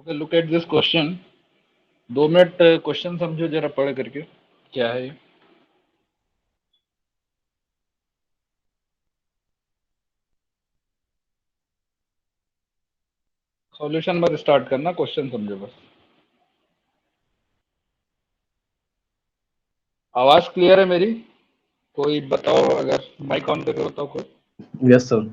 Okay, look at this question. 2 minute question समझो जरा पढ़ करके, क्या है ये। सॉल्यूशन मत स्टार्ट करना, क्वेश्चन समझो बस। आवाज क्लियर है मेरी? कोई बताओ, अगर माइक ऑन करके बताओ कोई। Yes sir.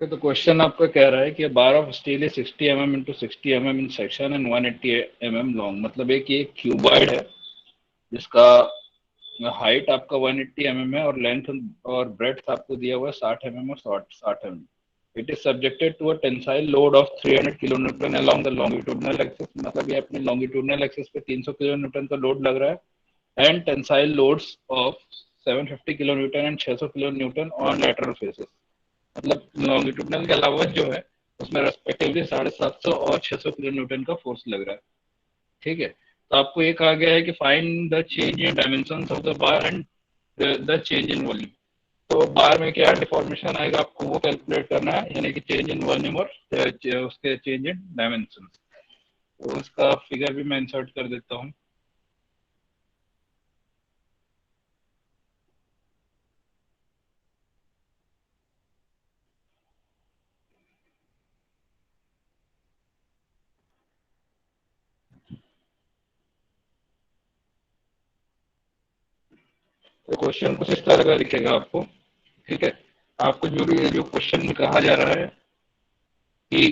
तो क्वेश्चन आपका कह रहा है कि bar of steel is 60 mm into 60 mm in section and 180 mm long. मतलब एक ये क्यूबॉइड है जिसका हाइट आपका 180 mm है और लेंथ और ब्रेड्थ आपको दिया हुआ है 60 mm और 60 mm। It is subjected to a tensile load of 300 kilo newton along the longitudinal axis. मतलब ये अपने लॉन्गिट्यूडनल एक्सिस पे 300 किलो न्यूटन का लोड लग रहा है, and tensile loads of 750 kilo Newton and 600 kilo Newton on lateral faces. मतलब longitudinal के अलावा जो है उसमें रेस्पेक्टिवली 750 और 600 किलो न्यूटन का फोर्स लग रहा है। ठीक है, तो आपको ये कहा गया है कि find the change in dimension of the bar and the change in volume. तो बार में क्या डिफॉर्मेशन आएगा आपको वो कैलकुलेट करना है, यानी कि चेंज इन वॉल्यूम और उसके चेंज इन डायमेंशन। तो उसका फिगर भी मैं इंसर्ट कर देता हूँ। तो क्वेश्चन कुछ इस तरह का दिखेगा आपको। ठीक है, आपको जो भी जो क्वेश्चन में कहा जा रहा है कि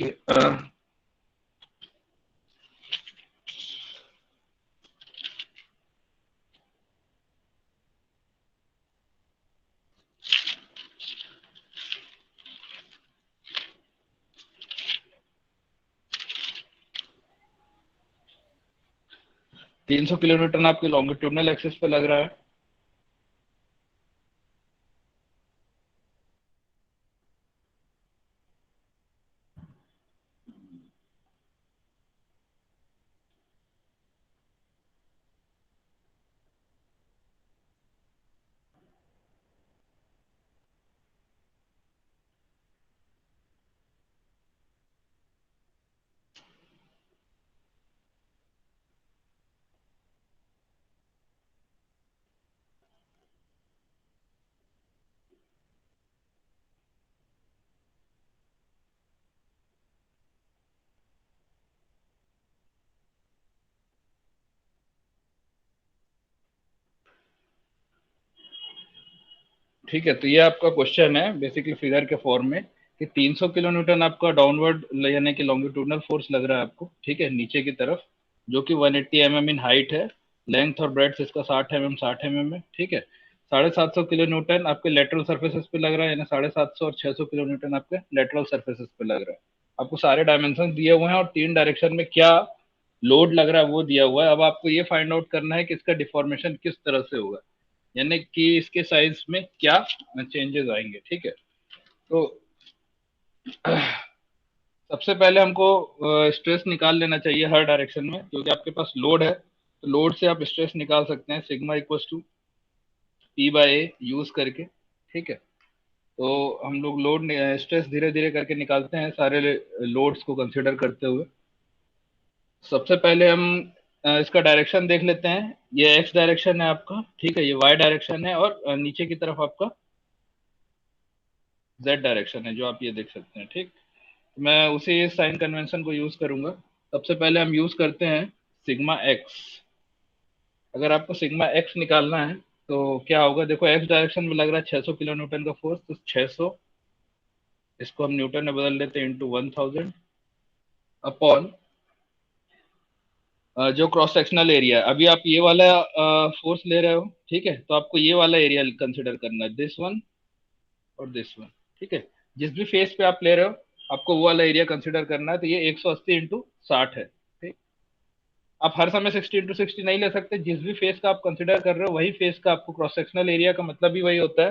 300 किलोमीटर आपके लॉन्गिट्यूडनल एक्सिस पे लग रहा है। ठीक है, तो ये आपका क्वेश्चन है बेसिकली फिगर के फॉर्म में कि 300 किलो न्यूटन आपका डाउनवर्ड यानी कि लॉन्गिट्यूडनल फोर्स लग रहा है आपको, ठीक है, नीचे की तरफ, जो कि 180 mm इन हाइट है। लेंथ और ब्रेड्थ इसका 60 mm है। ठीक है, 750 किलो न्यूटन आपके लेटरल सर्फेसेस पे लग रहा है, यानी 750 और 600 किलो न्यूटन आपके लेटरल सर्फेसेस पे लग रहा है। आपको सारे डायमेंशन दिए हुए हैं और 3 डायरेक्शन में क्या लोड लग रहा है वो दिया हुआ है। अब आपको ये फाइंड आउट करना है कि इसका डिफॉर्मेशन किस तरह से होगा, यानी कि इसके साइज में क्या चेंजेस आएंगे। ठीक है, तो सबसे पहले हमको स्ट्रेस निकाल लेना चाहिए हर डायरेक्शन में, क्योंकि आपके पास लोड है तो लोड से आप स्ट्रेस निकाल सकते हैं, sigma equals to P by A use करके। ठीक है, तो हम लोग लोड स्ट्रेस धीरे धीरे करके निकालते हैं सारे लोड्स को कंसिडर करते हुए। सबसे पहले हम इसका डायरेक्शन देख लेते हैं। ये एक्स डायरेक्शन है आपका, ठीक है, ये वाई डायरेक्शन है, और नीचे की तरफ आपका जेड डायरेक्शन है जो आप ये देख सकते हैं। ठीक, मैं उसी साइन कन्वेंशन को यूज करूंगा। सबसे पहले हम यूज करते हैं सिग्मा एक्स। अगर आपको सिग्मा एक्स निकालना है तो क्या होगा, देखो एक्स डायरेक्शन में लग रहा है 600 किलो न्यूटन का फोर्स, तो 600 इसको हम न्यूटन में बदल लेते हैं इंटू 1000 अपॉन जो क्रॉस सेक्शनल एरिया है, अभी आप ये वाला फोर्स ले रहे हो, ठीक है, तो आपको ये वाला एरिया कंसिडर करना है, दिस वन और दिस वन, ठीक है। जिस भी फेस पे आप ले रहे हो आपको वो वाला एरिया कंसिडर करना है, तो ये 180 इंटू 60 है, ठीक। आप हर समय 60 इंटू 60 नहीं ले सकते, जिस भी फेस का आप कंसिडर कर रहे हो वही फेस का आपको क्रॉस सेक्शनल एरिया का मतलब भी वही होता है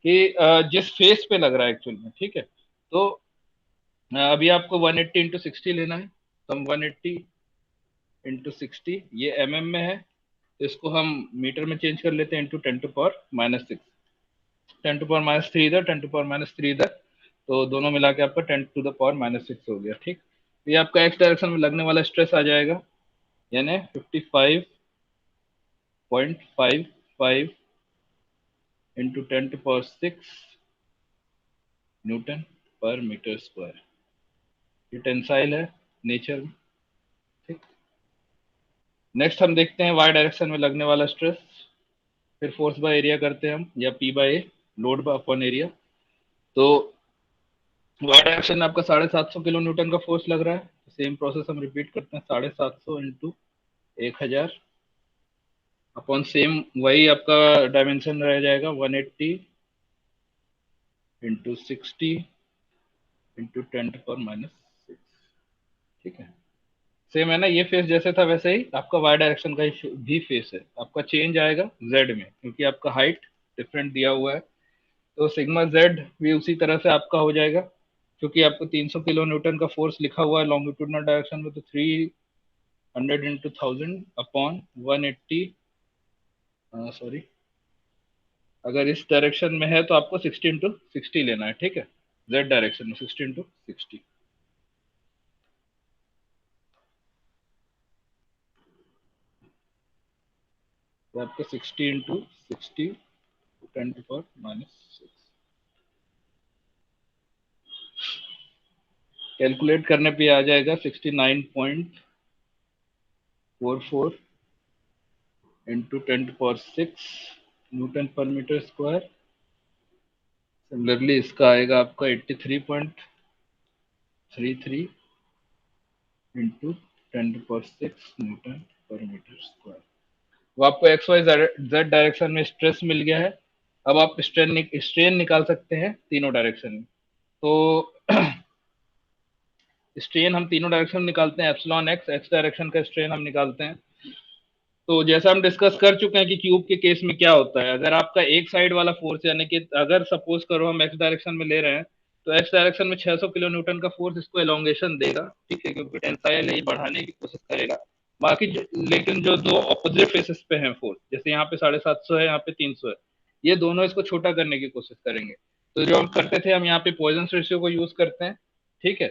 कि जिस फेस पे लग रहा है एक्चुअल में, ठीक है। तो अभी आपको 180 इंटू 60 लेना है, तो हम 180 इंटू 60, ये में है, तो इसको हम मीटर में चेंज कर लेते हैं, इंटू 10⁻⁻6, 10⁻³ इधर, 10⁻³ इधर, तो दोनों मिला के आपका 10⁻⁻6 हो गया, ठीक। ये आपका एक्स डायरेक्शन में लगने वाला स्ट्रेस आ जाएगा, यानी 55.55 into 10⁻6 Newton per metre square. ये टेंसाइल है नेचर में, ठीक। नेक्स्ट हम देखते हैं वाई डायरेक्शन में लगने वाला स्ट्रेस, फिर फोर्स बाय एरिया करते हैं हम, या P by A, load by upon area. तो वाई डायरेक्शन में आपका 750 किलो न्यूटन का फोर्स लग रहा है, सेम प्रोसेस हम रिपीट करते हैं, 750 इंटू 1000 अपॉन सेम वही आपका डायमेंशन रह जाएगा, 180 इंटू 60 इंटू 10⁻⁻6, ठीक है। सेम है ना, ये फेस जैसे था वैसे ही आपका वाई डायरेक्शन का भी फेस है, आपका चेंज आएगा जेड में, क्योंकि आपका हाइट डिफरेंट दिया हुआ है, तो सिग्मा जेड भी उसी तरह से आपका हो जाएगा, क्योंकि आपको 300 किलो न्यूटन का फोर्स लिखा हुआ है लॉन्गिट्यूडनल डायरेक्शन में, तो 300 इंटू 1000 अपॉन 180, सॉरी, अगर इस डायरेक्शन में है तो आपको 60 इंटू 60 लेना है, ठीक है, जेड डायरेक्शन में 60 इंटू 60। तो आपको 60 इंटू 60 10⁻⁻6 कैलकुलेट करने पे आ जाएगा 69.44 into 10⁻6 Newton per metre square. Similarly इसका आएगा आपका 83.33 into 10⁻6 Newton per metre square. वो आपको एक्स वाई जेड डायरेक्शन में स्ट्रेस मिल गया है। अब आप स्ट्रेन निकाल सकते हैं तीनों डायरेक्शन में। तो स्ट्रेन हम तीनों डायरेक्शन में निकालते हैं, एप्सिलॉन एक्स, एक्स डायरेक्शन का स्ट्रेन हम निकालते हैं। तो जैसा हम डिस्कस कर चुके हैं कि क्यूब के केस में क्या होता है, अगर आपका एक साइड वाला फोर्स, यानी कि अगर सपोज करो हम एक्स डायरेक्शन में ले रहे हैं, तो एक्स डायरेक्शन में 600 किलो न्यूटन का फोर्स इसको एलोंगेशन देगा, ठीक है, क्योंकि टेंसाइल है, ये बढ़ाने की कोशिश करेगा। बाकी लेकिन जो दो ऑपोजिट फेसेस पे हैं फोर्स, जैसे यहाँ पे 750 है, यहाँ पे 300 है, ये दोनों इसको छोटा करने की कोशिश करेंगे। तो जो हम करते थे, हम यहाँ पे पॉइजन रेशियो को यूज करते हैं, ठीक है।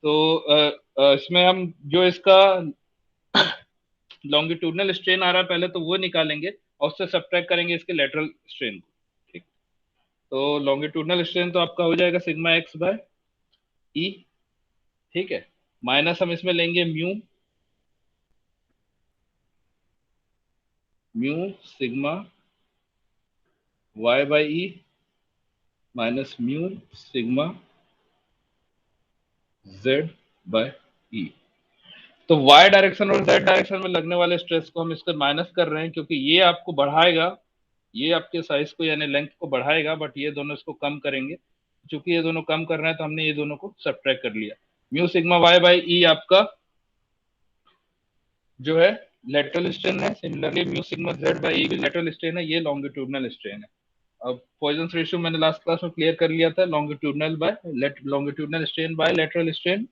तो इसमें हम जो इसका लॉन्गिट्यूडनल स्ट्रेन आ रहा है पहले तो वो निकालेंगे, और उससे सब्ट्रैक्ट करेंगे इसके लेटरल स्ट्रेन को, ठीक। तो लॉन्गिट्यूडनल स्ट्रेन तो आपका हो जाएगा सिग्मा एक्स बाय ई, ठीक है, माइनस हम इसमें लेंगे mu, mu sigma Y by E minus mu sigma Z by E. तो वाई डायरेक्शन और जेड डायरेक्शन में लगने वाले स्ट्रेस को हम इससे माइनस कर रहे हैं, क्योंकि ये आपको बढ़ाएगा, ये आपके साइज को यानी लेंथ को बढ़ाएगा, बट ये दोनों इसको कम करेंगे। चूंकि ये दोनों कम कर रहे हैं तो हमने ये दोनों को सब्ट्रैक्ट कर लिया। Mu sigma Y by E आपका जो है लेटरल स्ट्रेन है, similarly mu sigma Z by E भी लेटरल स्ट्रेन है, ये लॉन्गिट्यूडनल स्ट्रेन है। अब पॉइजन रेशियो मैंने लास्ट क्लास में क्लियर कर लिया था, longitudinal by longitudinal strain by lateral strain,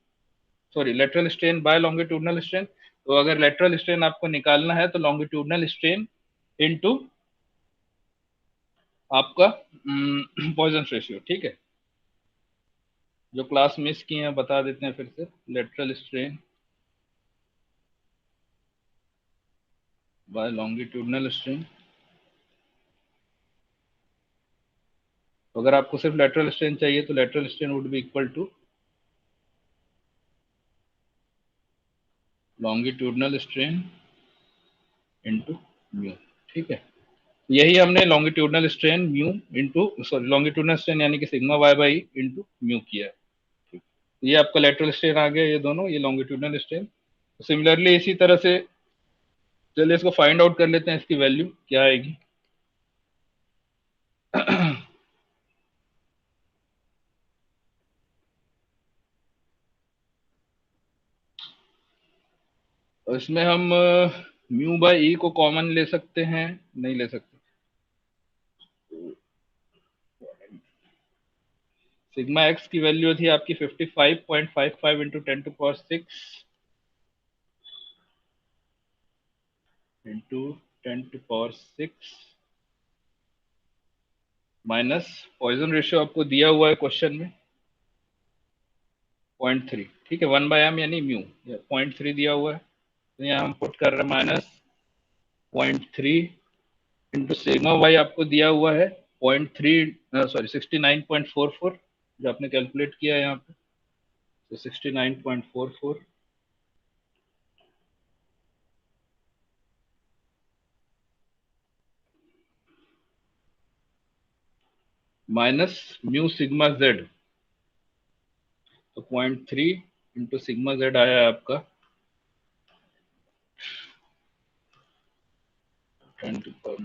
sorry lateral strain by longitudinal strain. तो अगर लेटरल स्ट्रेन आपको निकालना है तो लॉन्गिट्यूडनल स्ट्रेन इनटू आपका पॉइजन रेशियो, ठीक है। जो क्लास मिस किए हैं बता देते हैं फिर से, lateral strain by longitudinal strain. अगर आपको सिर्फ लेटरल स्ट्रेन चाहिए तो lateral strain would be equal to longitudinal strain into mu, ठीक है। यही हमने longitudinal strain mu into, sorry longitudinal strain यानी कि sigma Y by into mu किया है, ठीक। ये आपका लेटरल स्ट्रेन आ गया, ये दोनों, ये लॉन्गिट्यूडनल स्ट्रेन। सिमिलरली इसी तरह से चलिए इसको फाइंड आउट कर लेते हैं, इसकी वैल्यू क्या आएगी। और इसमें हम म्यू बाई ई को कॉमन ले सकते हैं, नहीं ले सकते। सिग्मा एक्स की वैल्यू थी आपकी 55.55 into 10⁶ into 10⁶ minus Poisson ratio आपको दिया हुआ है क्वेश्चन में 0.3। ठीक है, 1/m यानी म्यू 0.3 दिया हुआ है, तो यहाँ हम पुट कर रहे हैं -0.3 इंटू सिग्मा वाई आपको दिया हुआ है 0.3, सॉरी 69.44 जो आपने कैलकुलेट किया है यहाँ पे, तो 69.44 माइनस म्यू सिग्मा जेड, तो 0.3 इंटू सिग्मा जेड आया है आपका 10⁻⁶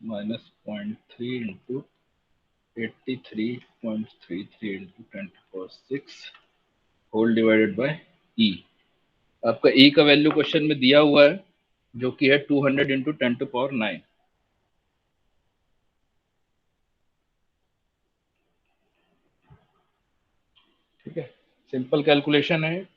minus 0.3 into 83.33 into 10⁶ whole divided by E. आपका ई का वैल्यू क्वेश्चन में दिया हुआ है जो कि है 200 इंटू 10⁹ ठीक है, सिंपल कैलकुलेशन है।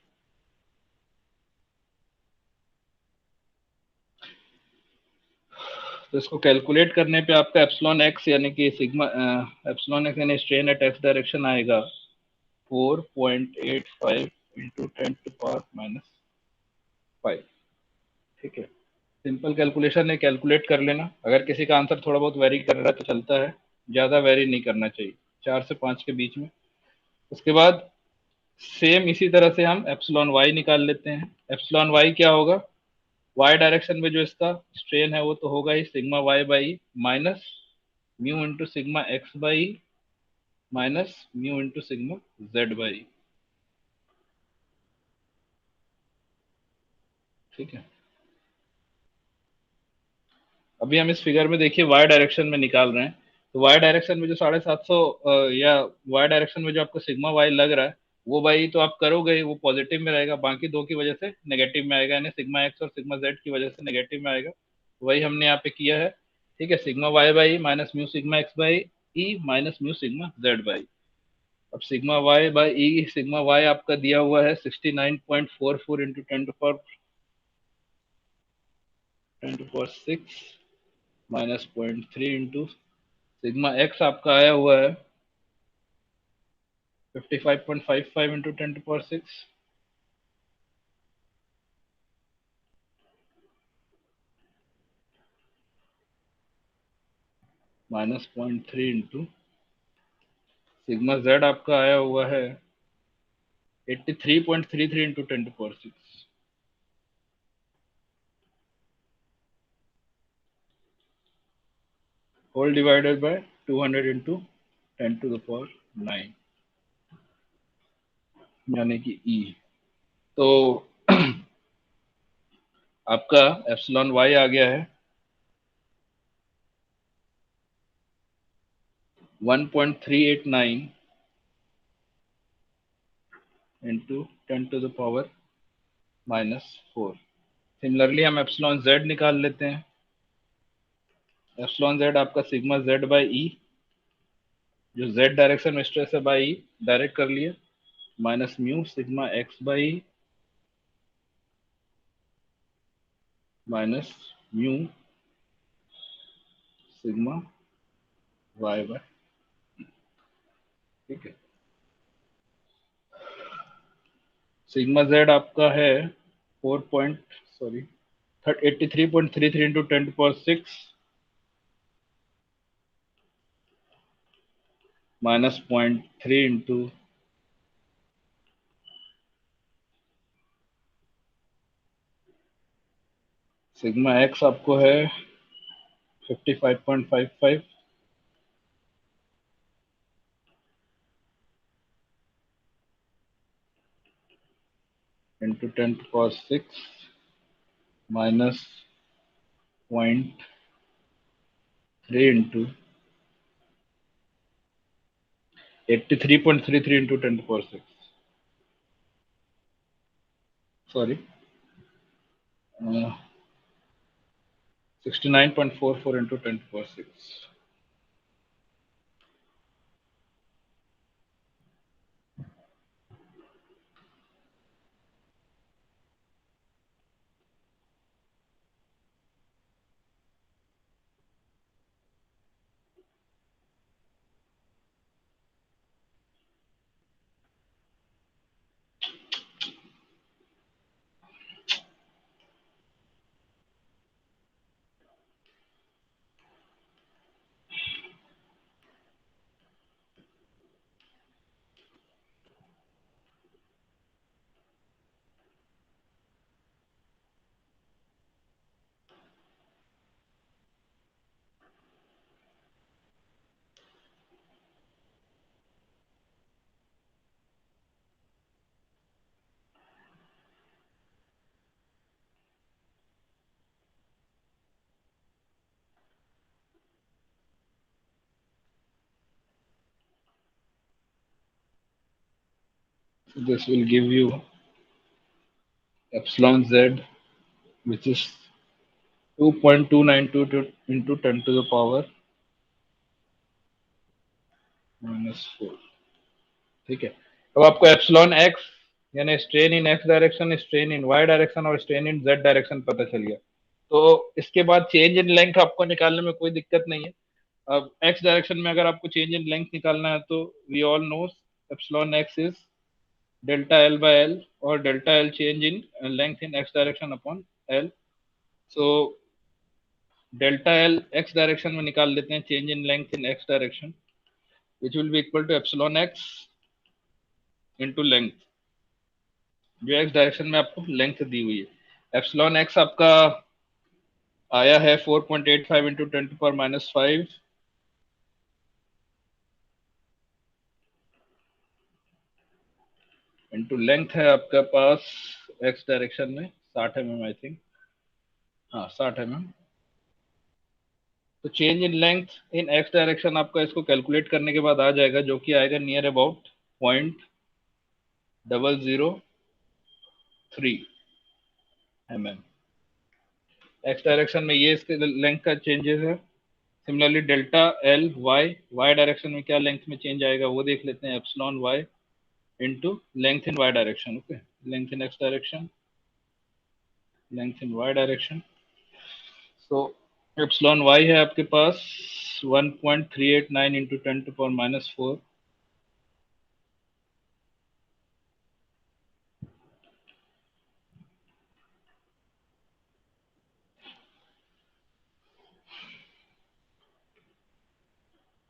तो इसको कैलकुलेट करने पे आपका एप्सिलॉन एक्स यानी कि सिग्मा एप्सिलॉन एक्स यानी स्ट्रेन एट एक्स डायरेक्शन आएगा 4.85 इंटू 10⁻⁵। ठीक है, सिंपल कैलकुलेशन है, कैलकुलेट कर लेना। अगर किसी का आंसर थोड़ा बहुत वेरी कर रहा है तो चलता है, ज़्यादा वेरी नहीं करना चाहिए, 4 से 5 के बीच में। उसके बाद सेम इसी तरह से हम एप्सिलॉन वाई निकाल लेते हैं। एप्सिलॉन वाई क्या होगा, वाई डायरेक्शन में जो इसका स्ट्रेन है वो तो होगा ही sigma Y by minus mu into sigma X by minus mu into sigma Z by. ठीक है, अभी हम इस फिगर में देखिए वाई डायरेक्शन में निकाल रहे हैं, तो वाई डायरेक्शन में जो 750 या वाई डायरेक्शन में जो आपको सिग्मा वाई लग रहा है वो वाई तो आप करोगे ही, वो पॉजिटिव में रहेगा, बाकी दो की वजह से नेगेटिव में आएगा, यानी सिग्मा एक्स और सिग्मा जेड की वजह से नेगेटिव में आएगा। वही हमने यहाँ पे किया है। ठीक है, sigma Y by minus mu sigma X by E minus mu sigma Z by. अब sigma Y by E sigma Y आपका दिया हुआ है 69.44 into 10⁶ minus 0.3 into sigma X आपका आया हुआ है 55.55 into 10⁶ minus 0.3 into sigma Z आपका आया हुआ है 83.33 into 10⁶ whole divided by 200 into 10⁹ यानी कि ई। तो आपका एप्सिलॉन वाई आ गया है 1.389 इंटू 10⁻⁻⁴। सिमिलरली हम एप्सिलॉन जेड निकाल लेते हैं। एप्सिलॉन जेड आपका सिग्मा जेड बाई ई, जो जेड डायरेक्शन में स्ट्रेस है बाई ई डायरेक्ट कर लिए, minus mu sigma X by minus mu sigma Y by. ठीक है, सिग्मा जेड आपका है 4 point sorry 83.33 into 10⁶ minus 0.3 into sigma X आपको है 55.55 into 10⁶ minus 0.3 into 83.33 into 10 to the power 6, sorry 69.44 into 10 to the power 6. So this will give you epsilon z, which is 2.292 into 10 to the power -4. ठीक है, अब आपको epsilon X यानी strain in X direction, strain in Y direction और strain in Z direction पता चल गया। तो इसके बाद चेंज इन लेंथ आपको निकालने में कोई दिक्कत नहीं है। अब एक्स डायरेक्शन में अगर आपको चेंज इन लेंथ निकालना है तो we all know epsilon X is delta L by L, और delta L change in length in X direction upon L. So delta L X direction में निकाल लेते हैं change in length in X direction, which will be equal to epsilon X into length, जो X direction में आपको length दी हुई है। Epsilon x आपका आया है 4.85 into 10 to the power -5 into length है आपका पास एक्स डायरेक्शन में 60 mm, आई थिंक, हाँ 60 mm। तो change in length in X direction आपका इसको कैलकुलेट करने के बाद आ जाएगा, जो कि आएगा near about 0.003 mm। X direction में ये इसके लेंथ का चेंजेस है। Similarly delta L Y, Y direction में क्या लेंथ में चेंज आएगा वो देख लेते हैं। Epsilon Y into length in Y direction, okay, length in X direction, length in Y direction. So epsilon Y है आपके पास 1.389 into 10 to the power -4,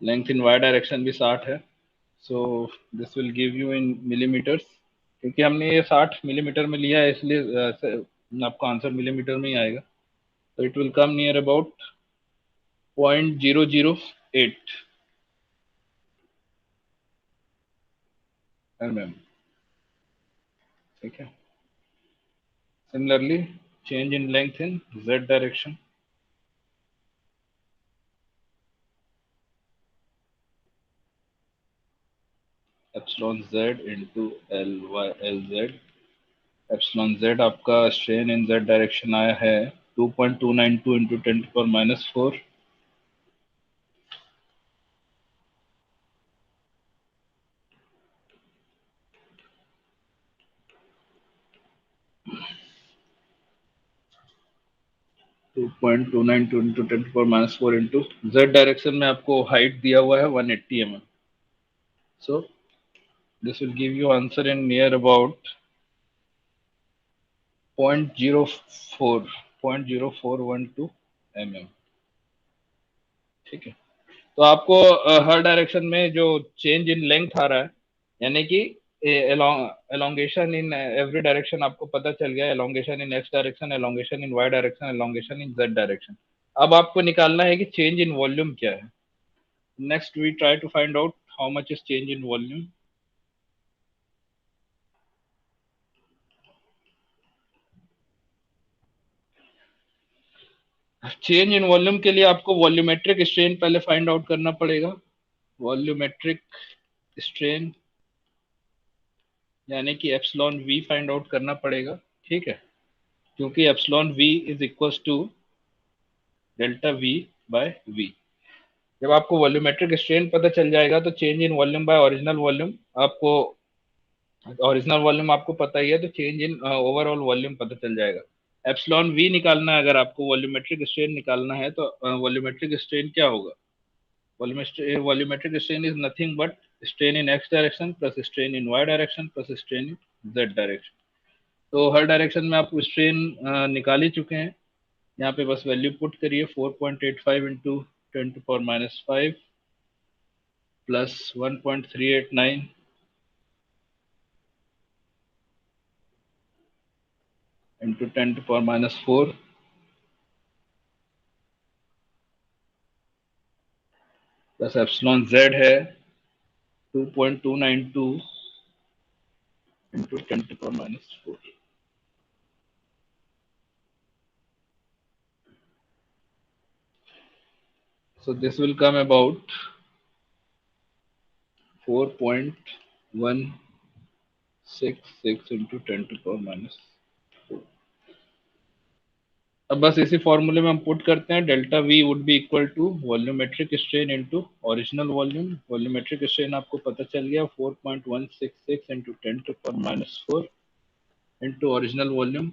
length in Y direction भी 60 है। So this will give you in millimeters, क्योंकि हमने ये 60 millimetre में लिया है इसलिए आपका आंसर मिलीमीटर में ही आएगा। तो it will come near about 0.008 mm, ठीक है। Similarly change in length in Z direction, epsilon Z into L Y L Z. Epsilon Z आपका स्ट्रेन इन जेड डायरेक्शन आया है 2.292 into 10 to the power -4, 2.292 into 10 to the power -4 into Z direction में आपको height दिया हुआ है 180 mm। So this will give you answer in near about 0.04 mm, ठीक है। तो आपको हर डायरेक्शन में जो चेंज इन लेंथ आ रहा है, यानी कि एलोंगेशन इन एवरी डायरेक्शन आपको पता चल गया, एलोंगेशन इन एक्स डायरेक्शन, एलोंगेशन इन वाई डायरेक्शन, एलोंगेशन इन जेड डायरेक्शन। अब आपको निकालना है कि चेंज इन वॉल्यूम क्या है। Next we try to find out how much is change in volume. Change in volume के लिए आपको वॉल्यूमेट्रिक स्ट्रेन पहले फाइंड आउट करना पड़ेगा। वॉल्यूमेट्रिक स्ट्रेन यानी कि एप्सिलॉन वी फाइंड आउट करना पड़ेगा, ठीक है, क्योंकि epsilon V is equal to delta V by V. जब आपको वॉल्यूमेट्रिक स्ट्रेन पता चल जाएगा तो change in volume by original volume आपको, ओरिजिनल वॉल्यूम आपको पता ही है, तो चेंज इन ओवरऑल वॉल्यूम पता चल जाएगा। एप्सिलॉन वी निकालना है, अगर आपको वॉल्यूमेट्रिक स्ट्रेन निकालना है तो वॉल्यूमेट्रिक स्ट्रेन क्या होगा? Volumetric strain is nothing but strain in X direction plus strain in Y direction plus strain in Z direction. तो हर डायरेक्शन में आप स्ट्रेन निकाल ही चुके हैं। यहाँ पे बस वैल्यू पुट करिए, 4.85 into 10⁻⁵ plus 1.389 into 10⁻⁴ plus epsilon Z है 2.292 into 10⁻⁴। So this will come about 4.166 into 10⁻⁴। अब बस इसी फॉर्मूले में हम पुट करते हैं, delta V would be equal to volumetric strain into original volume. Volumetric strain आपको पता चल गया, 4.166 इंटू 10⁻⁴ इंटू ओरिजिनल वॉल्यूम।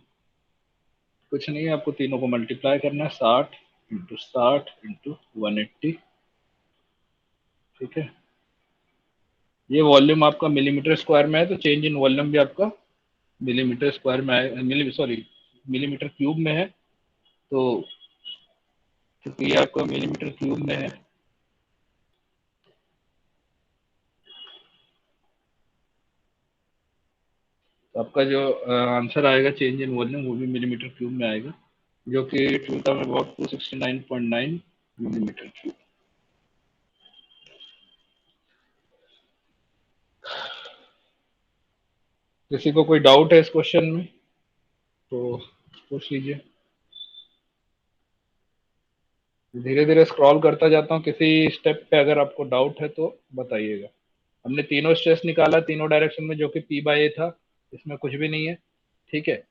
कुछ नहीं है, आपको तीनों को मल्टीप्लाई करना है, 60 इंटू 180, ठीक है। ये वॉल्यूम आपका मिलीमीटर स्क्वायर में है, तो चेंज इन वॉल्यूम भी आपका मिलीमीटर स्क्वायर में आएगा, मिलीमीटर क्यूब में है। तो क्योंकि ये आपका मिलीमीटर क्यूब में है, तो आपका जो आंसर आएगा चेंज इन वॉल्यूम वो भी मिलीमीटर क्यूब में आएगा, जो कि टू में अबाउट 269.9 मिलीमीटर क्यूब। किसी को कोई डाउट है इस क्वेश्चन में तो पूछ लीजिए। धीरे धीरे स्क्रॉल करता जाता हूँ, किसी स्टेप पे अगर आपको डाउट है तो बताइएगा। हमने तीनों स्ट्रेस निकाला तीनों डायरेक्शन में, जो कि पी बाई ए था, इसमें कुछ भी नहीं है, ठीक है।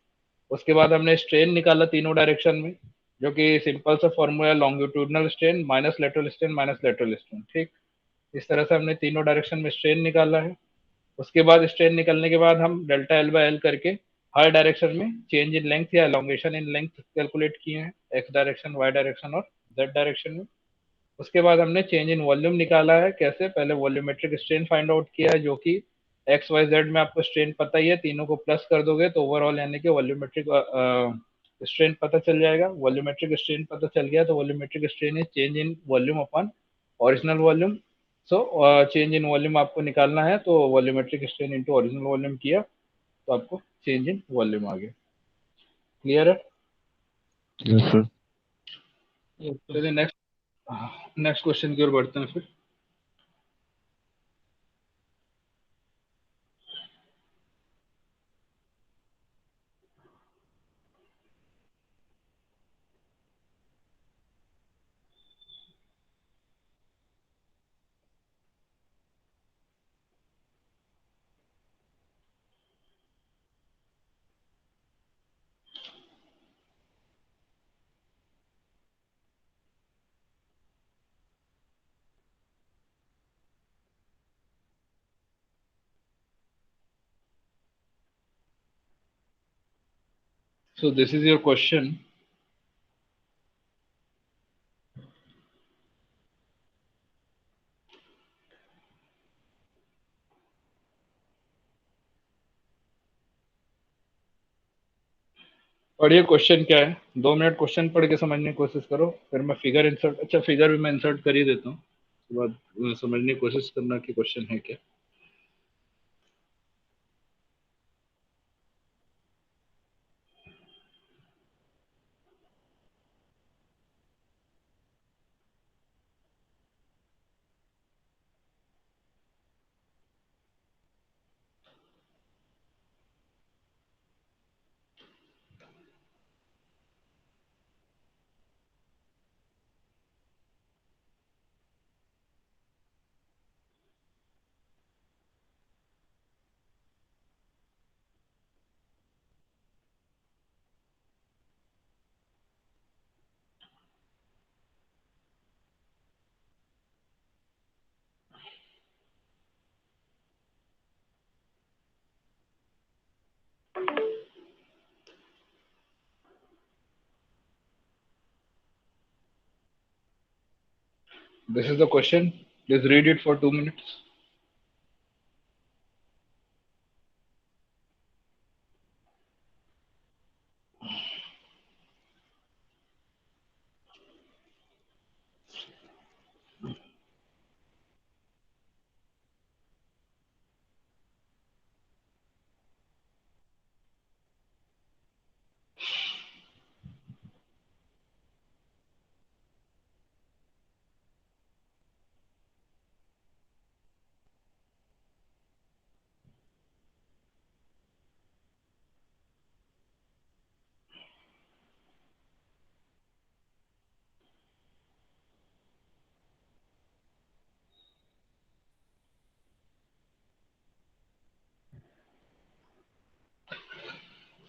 उसके बाद हमने स्ट्रेन निकाला तीनों डायरेक्शन में, जो कि सिंपल सा formula, longitudinal strain minus lateral strain minus lateral strain, ठीक। इस तरह से हमने तीनों डायरेक्शन में स्ट्रेन निकाला है। उसके बाद स्ट्रेन निकलने के बाद हम डेल्टा एल बाय एल करके हर डायरेक्शन में चेंज इन लेंथ या एलोंगेशन इन लेंथ कैलकुलेट किए हैं, एक्स डायरेक्शन, वाई डायरेक्शन और जेड डायरेक्शन में। उसके बाद हमने चेंज इन वॉल्यूम निकाला है, कैसे? पहले वॉल्यूमेट्रिक स्ट्रेन फाइंड आउट किया है, जो कि एक्स वाई जेड में आपको स्ट्रेन पता ही है, तीनों को प्लस कर दोगे तो ओवरऑल यानी कि वॉल्यूमेट्रिक स्ट्रेन पता चल जाएगा। वॉल्यूमेट्रिक स्ट्रेन पता चल गया तो volumetric strain is change in volume upon original volume. So change in volume आपको निकालना है, तो volumetric strain into original volume किया तो आपको चेंज इन वॉल्यूम आ गया। क्लियर है? Yes sir. चलिए नेक्स्ट नेक्स्ट क्वेश्चन की ओर बढ़ते हैं फिर। So this is your question. पढ़िए क्वेश्चन क्या है, 2 मिनट क्वेश्चन पढ़ के समझने की कोशिश करो, फिर मैं फिगर इंसर्ट, अच्छा फिगर भी मैं इंसर्ट कर ही देता हूँ, उसके बाद समझने की कोशिश करना कि क्वेश्चन है क्या। This is the question. Please read it for 2 minutes.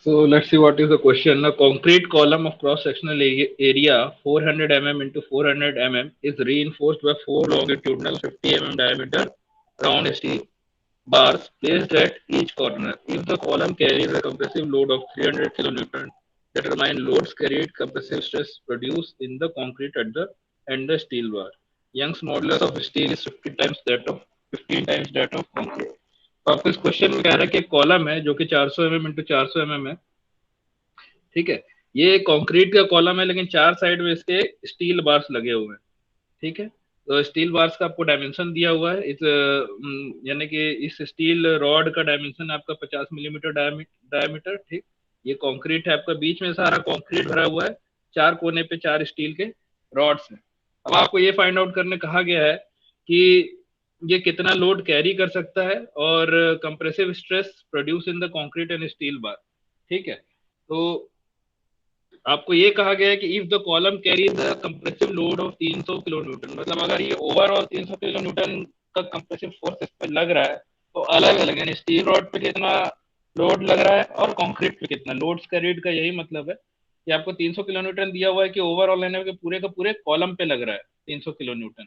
So let's see what is the question. A concrete column of cross-sectional area 400 mm into 400 mm is reinforced by four longitudinal 50 mm diameter round steel bars placed at each corner. If the column carries a compressive load of 300 kilonewton, determine loads carried, compressive stress produced in the concrete at the end the steel bar. Young's modulus of steel is 15 times that of concrete. तो आपको इस question में कह रहा है कि एक column है जो कि 400 mm इंटू 400 mm है, ठीक है। ये कंक्रीट का कॉलम है लेकिन चार साइड में इसके स्टील बार्स लगे हुए हैं, ठीक है। तो स्टील बार्स का आपको डायमेंशन दिया हुआ है, इस यानी कि इस स्टील रॉड का डायमेंशन आपका 50 मिलीमीटर डायमीटर, ठीक। ये कंक्रीट है आपका, बीच में सारा कंक्रीट भरा हुआ है, चार कोने पे चार स्टील के रॉड्स हैं। अब आपको ये फाइंड आउट करने कहा गया है कि ये कितना लोड कैरी कर सकता है और compressive stress produce in the concrete and steel bar, ठीक है। तो आपको ये कहा गया है कि if the column carries the compressive load of 300 kilo Newton, मतलब अगर ये ओवरऑल 300 किलो न्यूटन का कंप्रेसिव फोर्स इस पर लग रहा है तो अलग अलग यानी स्टील रॉड पे कितना लोड लग रहा है और कंक्रीट पे कितना लोड्स कैरीड का यही मतलब है कि आपको 300 किलो न्यूटन दिया हुआ है कि ओवरऑल लेने के पूरे का पूरे कॉलम पे लग रहा है 300 किलो न्यूटन,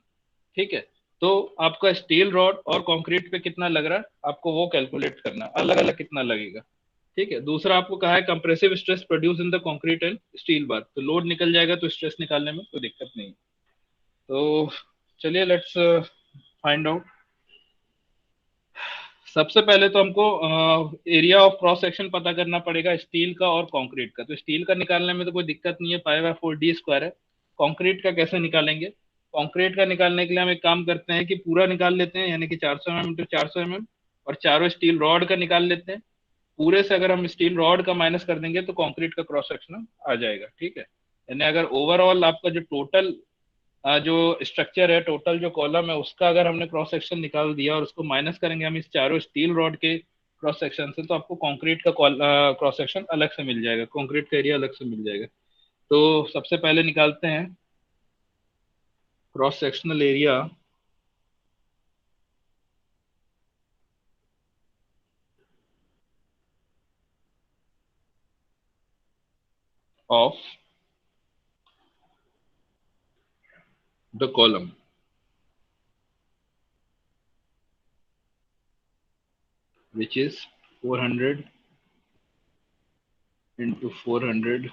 ठीक है। तो आपका स्टील रॉड और कंक्रीट पे कितना लग रहा है आपको वो कैलकुलेट करना, अलग अलग कितना लगेगा, ठीक है। दूसरा आपको कहा है compressive stress produce in the concrete and steel bar, तो लोड निकल जाएगा तो स्ट्रेस निकालने में कोई दिक्कत नहीं। तो चलिए लेट्स फाइंड आउट। सबसे पहले तो हमको एरिया ऑफ क्रॉस सेक्शन पता करना पड़ेगा स्टील का और कंक्रीट का। तो स्टील का निकालने में तो कोई दिक्कत नहीं है, पाई बाय 4d² है। कंक्रीट का कैसे निकालेंगे? कंक्रीट का निकालने के लिए हम एक काम करते हैं कि पूरा निकाल लेते हैं, यानी कि 400 mm इंटू 400 mm, और चारों स्टील रॉड का निकाल लेते हैं। पूरे से अगर हम स्टील रॉड का माइनस कर देंगे तो कंक्रीट का क्रॉस सेक्शन आ जाएगा, ठीक है। यानी अगर ओवरऑल आपका जो टोटल जो स्ट्रक्चर है, टोटल जो कॉलम है, उसका अगर हमने क्रॉस सेक्शन निकाल दिया और उसको माइनस करेंगे हम इस चारों स्टील रॉड के क्रॉस सेक्शन से, तो आपको कंक्रीट का क्रॉस सेक्शन अलग से मिल जाएगा, कंक्रीट का एरिया अलग से मिल जाएगा। तो सबसे पहले निकालते हैं cross sectional area of the column, which is 400 into 400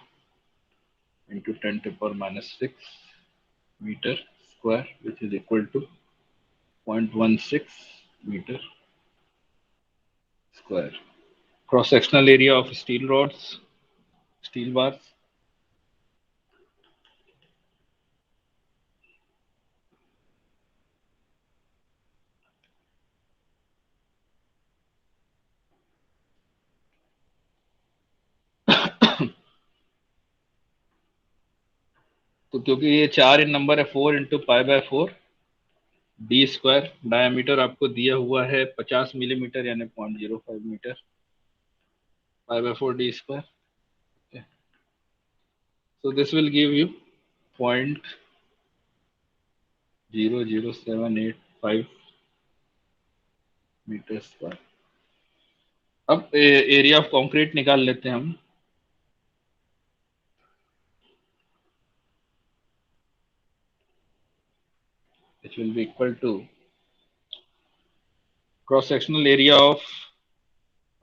into 10 to the power minus 6 meter square, which is equal to 0.16 meter square. Cross sectional area of steel rods, steel bars. तो क्योंकि ये 4 इन नंबर है, 4 into pi by 4d², diameter आपको दिया हुआ है 50 millimeter यानी 0.05 meter, pi by 4d²। So this will give you 0.00785 meter square. अब एरिया ऑफ कंक्रीट निकाल लेते हैं हम। Which will be equal to cross sectional area of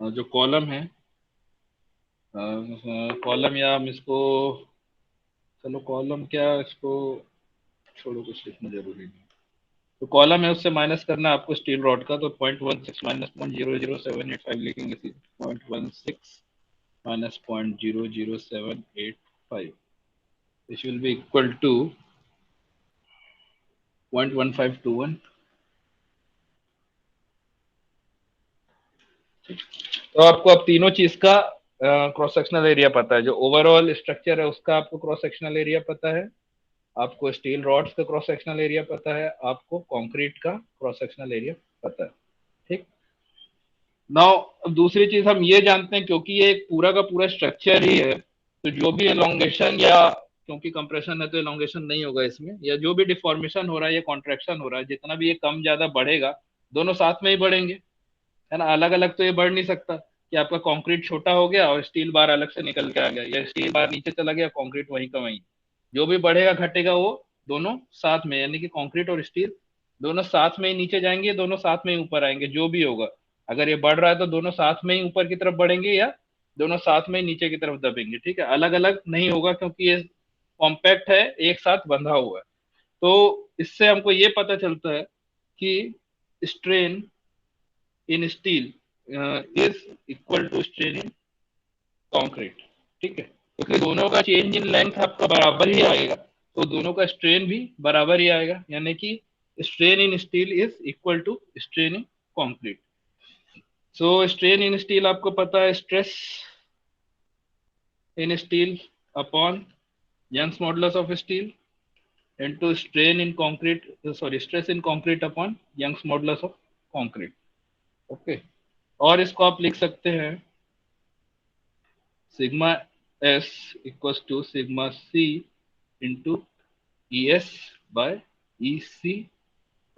जो कॉलम है, कॉलम या हम इसको, चलो कॉलम क्या इसको छोड़ो, कुछ लिखना जरूरी नहीं। तो कॉलम है उससे माइनस करना है आपको स्टील रॉड का, तो 0.16 माइनस 0.00785 लिखेंगे, 0.16 minus 0.00785, which will be equal to 0.1521। तो आपको अब तीनों चीज का क्रॉस सेक्शनल एरिया पता है, जो ओवरऑल स्ट्रक्चर है उसका आपको क्रॉस सेक्शनल एरिया पता है, आपको स्टील रॉड्स का क्रॉस सेक्शनल एरिया पता है, आपको कंक्रीट का क्रॉस सेक्शनल एरिया पता है। ठीक। नाउ अब दूसरी चीज हम ये जानते हैं, क्योंकि ये एक पूरा का पूरा स्ट्रक्चर ही है, तो जो भी एलोंगेशन या, क्योंकि कंप्रेशन है तो एलोंगेशन नहीं होगा इसमें, या जो भी डिफॉर्मेशन हो रहा है या कॉन्ट्रैक्शन हो रहा है, जितना भी ये कम ज्यादा बढ़ेगा, दोनों साथ में ही बढ़ेंगे, है ना। अलग अलग तो ये बढ़ नहीं सकता कि आपका कंक्रीट छोटा हो गया और स्टील बार अलग से निकल के आ गया, या स्टील बार नीचे चला गया कंक्रीट वहीं का वहीं। जो भी बढ़ेगा घटेगा वो दोनों साथ में, यानी कि कंक्रीट और स्टील दोनों साथ में ही नीचे जाएंगे, दोनों साथ में ही ऊपर आएंगे, जो भी होगा। अगर ये बढ़ रहा है तो दोनों साथ में ही ऊपर की तरफ बढ़ेंगे, या दोनों साथ में ही नीचे की तरफ दबेंगे। ठीक है, अलग अलग नहीं होगा, क्योंकि ये कॉम्पैक्ट है, एक साथ बंधा हुआ है। तो इससे हमको ये पता चलता है कि strain in steel is equal to strain in concrete. ठीक है, क्योंकि दोनों का चेंज इन लेंथ आपका बराबर ही आएगा, तो दोनों का स्ट्रेन भी बराबर ही आएगा, यानी कि strain in steel is equal to strain in concrete. So strain in steel आपको पता है, stress in steel upon Young's modulus of steel into strain in concrete, sorry stress in concrete upon Young's modulus of concrete. Okay, और इसको आप लिख सकते हैं sigma S equals to sigma C into E S by E C.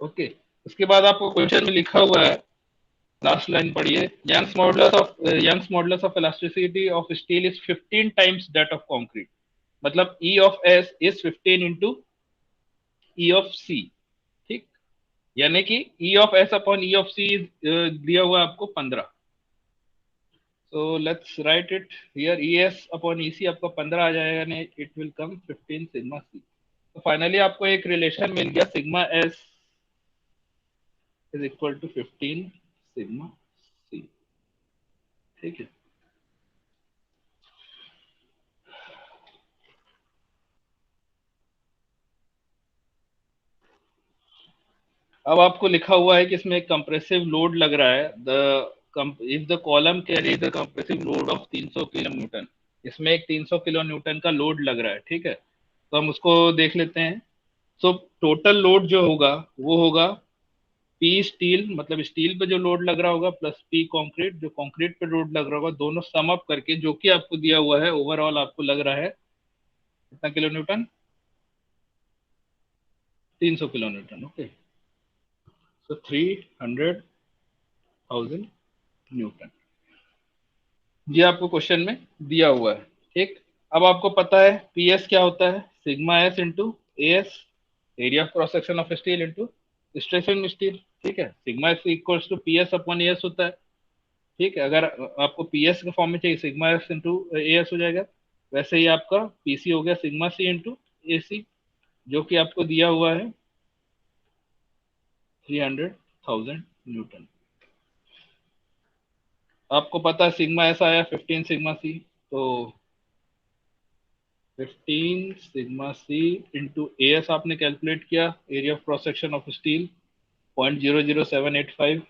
Okay, उसके बाद आपको question में लिखा हुआ है, लास्ट लाइन पढ़िए, Young's modulus of elasticity of steel is 15 times that of concrete. मतलब E of S is 15 into E of C. ठीक, यानी कि E of S upon E of C दिया हुआ है आपको 15। So let's write it here, E S upon E C आपका 15 आ जाएगा, नहीं it will come 15 sigma C. तो फाइनली आपको एक रिलेशन मिल गया, sigma S is equal to 15 sigma C. ठीक है, अब आपको लिखा हुआ है कि इसमें एक कंप्रेसिव लोड लग रहा है, the if the column carry the compressive load of 300 kilo Newton. इसमें एक 300 किलो न्यूटन का लोड लग रहा है। ठीक है, तो हम उसको देख लेते हैं। सो टोटल लोड जो होगा वो होगा पी स्टील, मतलब स्टील पे जो लोड लग रहा होगा, प्लस पी कंक्रीट, जो कंक्रीट पे लोड लग रहा होगा, दोनों सम अप करके, जो कि आपको दिया हुआ है ओवरऑल आपको लग रहा है कितना kilo newton, 300 kilo newton. Okay, so 300,000 newton, ये आपको क्वेश्चन में दिया हुआ है। ठीक, अब आपको पता है पी एस क्या होता है, sigma S into A S, area of cross section of steel into stress in steel. ठीक है, sigma S equals to P S upon A S होता है। ठीक है, अगर आपको पी एस के फॉर्म में चाहिए, sigma S into A S हो जाएगा। वैसे ही आपका पीसी हो गया सिग्मा सी इंटू ए सी, जो कि आपको दिया हुआ है 300,000 न्यूटन। आपको पता है सिग्मा एस आया 15 सिग्मा सी, तो 15 sigma C into A S आपने कैलकुलेट किया, area of cross section of steel 0.00785,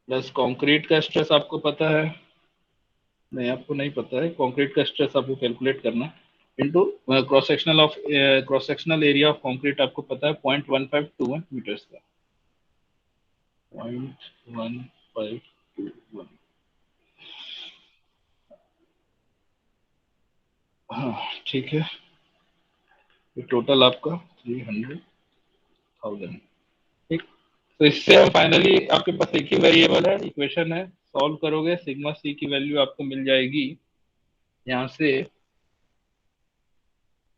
plus concrete का स्ट्रेस आपको पता है, नहीं आपको नहीं पता है, कंक्रीट का स्ट्रेस आपको कैलकुलेट करना है, into cross sectional area of concrete आपको पता है 0.1521 मीटर्स का, 0.1521। हाँ, ठीक है, ये टोटल आपका 300,000। ठीक, तो इससे हम फाइनली, आपके पास एक ही वेरिएबल है, इक्वेशन है, सॉल्व करोगे सिग्मा सी की वैल्यू आपको मिल जाएगी यहाँ से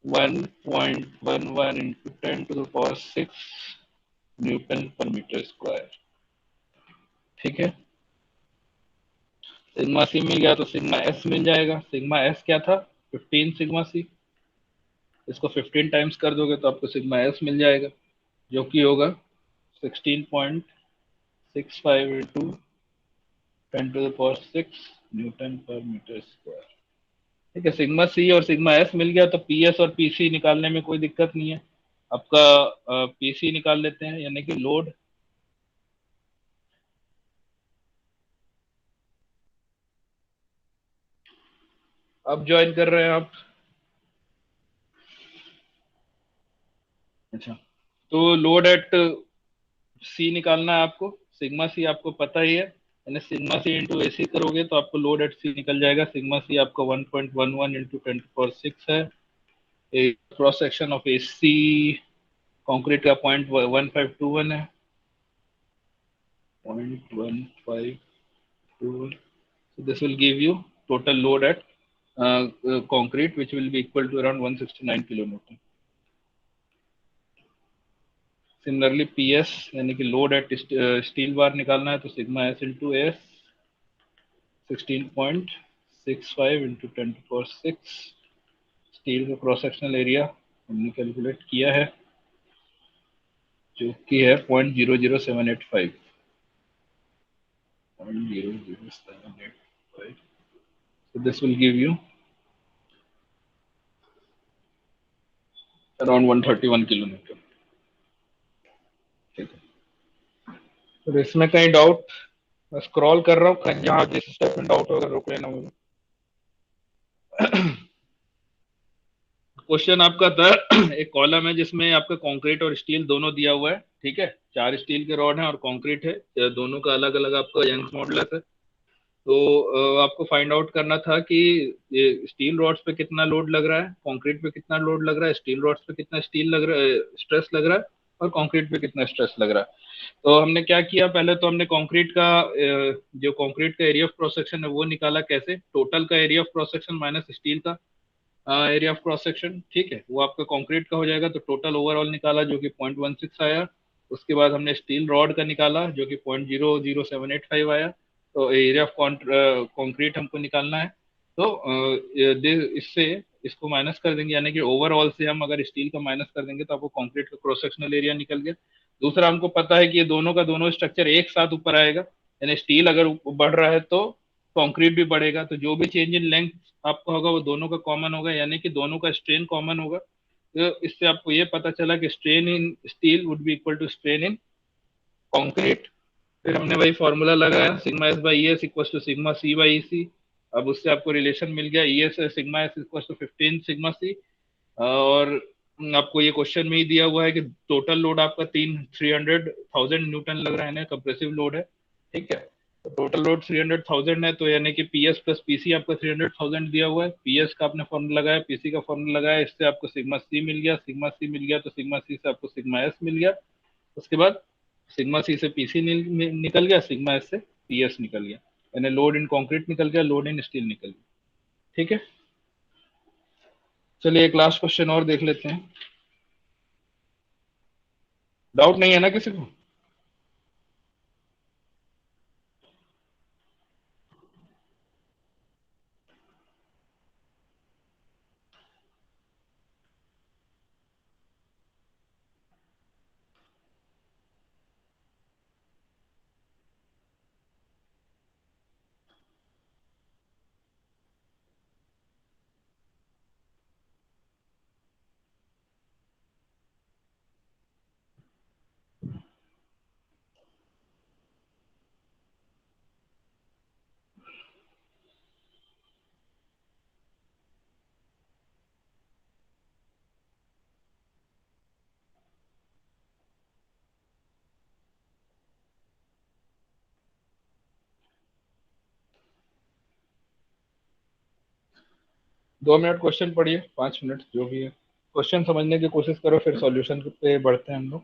1.11 into 10⁶ Newton per metre square. ठीक है, सिग्मा सी मिल गया तो सिग्मा एस मिल जाएगा। सिग्मा एस क्या था? 15 सिग्मा सी। इसको 15 टाइम्स कर दोगे तो आपको सिग्मा एस मिल जाएगा, जो कि होगा 16.65 into 10⁶ Newton per metre square. ठीक है, सिग्मा सी और सिग्मा एस मिल गया तो पी एस और पी सी निकालने में कोई दिक्कत नहीं है। आपका पी सी निकाल लेते हैं, यानी कि लोड। अब ज्वाइन कर रहे हैं आप। अच्छा, तो लोड एट सी निकालना है आपको। सिग्मा सी आपको पता ही है, यानी सिग्मा सी इंटू ए सी करोगे तो आपको लोड एट सी निकल जाएगा। सिग्मा सी आपको 1.11 इंटू 10⁶ है। Cross section of A C concrete का 0.1521 है। 0.1521। So this will give you total load at concrete, which will be equal to around 169 kilonewton. Similarly P S यानी कि लोड एट स्टील बार निकालना है तो sigma S into S 16.65 into 10⁶। Steel का cross sectional area हमने calculate किया है, जो कि है 0.00785। 0.00785। So this will give you around 131 kilonewton। ठीक है, तो इसमें कहीं डाउट? मैं स्क्रॉल कर रहा हूँ, कहीं जहाँ जिस स्टेप में डाउट होगा रोक लेना मुझे। क्वेश्चन आपका था एक कॉलम है जिसमें आपका कंक्रीट और स्टील दोनों दिया हुआ है। ठीक है, 4 स्टील के रॉड हैं और कंक्रीट है, दोनों का अलग अलग आपका यंग्स मॉडुलस है। तो आपको फाइंड आउट करना था कि ये स्टील रॉड्स पे कितना लोड लग रहा है, कंक्रीट पे कितना लोड लग रहा है, स्टील रॉड्स पे कितना स्टील लग रहा है, स्ट्रेस लग रहा है, और कंक्रीट पे कितना स्ट्रेस लग रहा है। तो हमने क्या किया, पहले तो हमने कंक्रीट का जो कंक्रीट का एरिया ऑफ क्रॉस सेक्शन है वो निकाला। कैसे? टोटल का area of cross section minus steel का एरिया ऑफ क्रॉस सेक्शन। ठीक है, वो आपका कंक्रीट का हो जाएगा, तो टोटल ओवरऑल निकाला जो कि 0.16 आया। उसके बाद हमने स्टील रॉड का निकाला जो कि 0.00785 आया। तो एरिया ऑफ कंक्रीट हमको निकालना है। तो इससे इसको माइनस कर देंगे, यानी कि ओवरऑल से हम अगर स्टील का माइनस कर देंगे तो आपको कंक्रीट का क्रॉस सेक्शनल एरिया निकल गया। दूसरा, हमको पता है कि ये दोनों का दोनों स्ट्रक्चर एक साथ ऊपर आएगा, यानी स्टील अगर बढ़ रहा है तो कंक्रीट भी बढ़ेगा। तो जो भी चेंज इन लेंथ आपका होगा वो दोनों का कॉमन होगा, यानी कि दोनों का स्ट्रेन कॉमन होगा। तो इससे आपको ये पता चला कि strain in steel would be equal to strain in concrete. फिर हमने वही फॉर्मूला लगाया, sigma S by S equal to sigma C by C. अब उससे आपको रिलेशन मिल गया, E S sigma S equal to 15 sigma C. और आपको ये क्वेश्चन में ही दिया हुआ है कि टोटल लोड आपका 300,000 न्यूटन लग रहा है ना, कंप्रेसिव लोड है। ठीक है, तो टोटल लोड 300,000 है, तो यानी कि पी एस प्लस पीसी आपका 300,000 दिया हुआ है। पीएस का आपने फॉर्मूला लगाया, पीसी का फॉर्मूला लगाया, इससे आपको सिग्मा सी मिल गया। सिग्मा सी मिल गया तो सिग्मा सी से आपको सिग्मा एस मिल गया। उसके बाद सिग्मा सी से पीसी निकल गया, सिग्मा एस से पीएस निकल गया, यानी लोड इन कंक्रीट निकल गया, लोड इन स्टील निकल गया। ठीक है, चलिए एक लास्ट क्वेश्चन और देख लेते हैं। डाउट नहीं है ना किसी को? 2 मिनट क्वेश्चन पढ़िए, 5 मिनट जो भी है क्वेश्चन समझने की कोशिश करो, फिर सॉल्यूशन पे बढ़ते हैं हम लोग।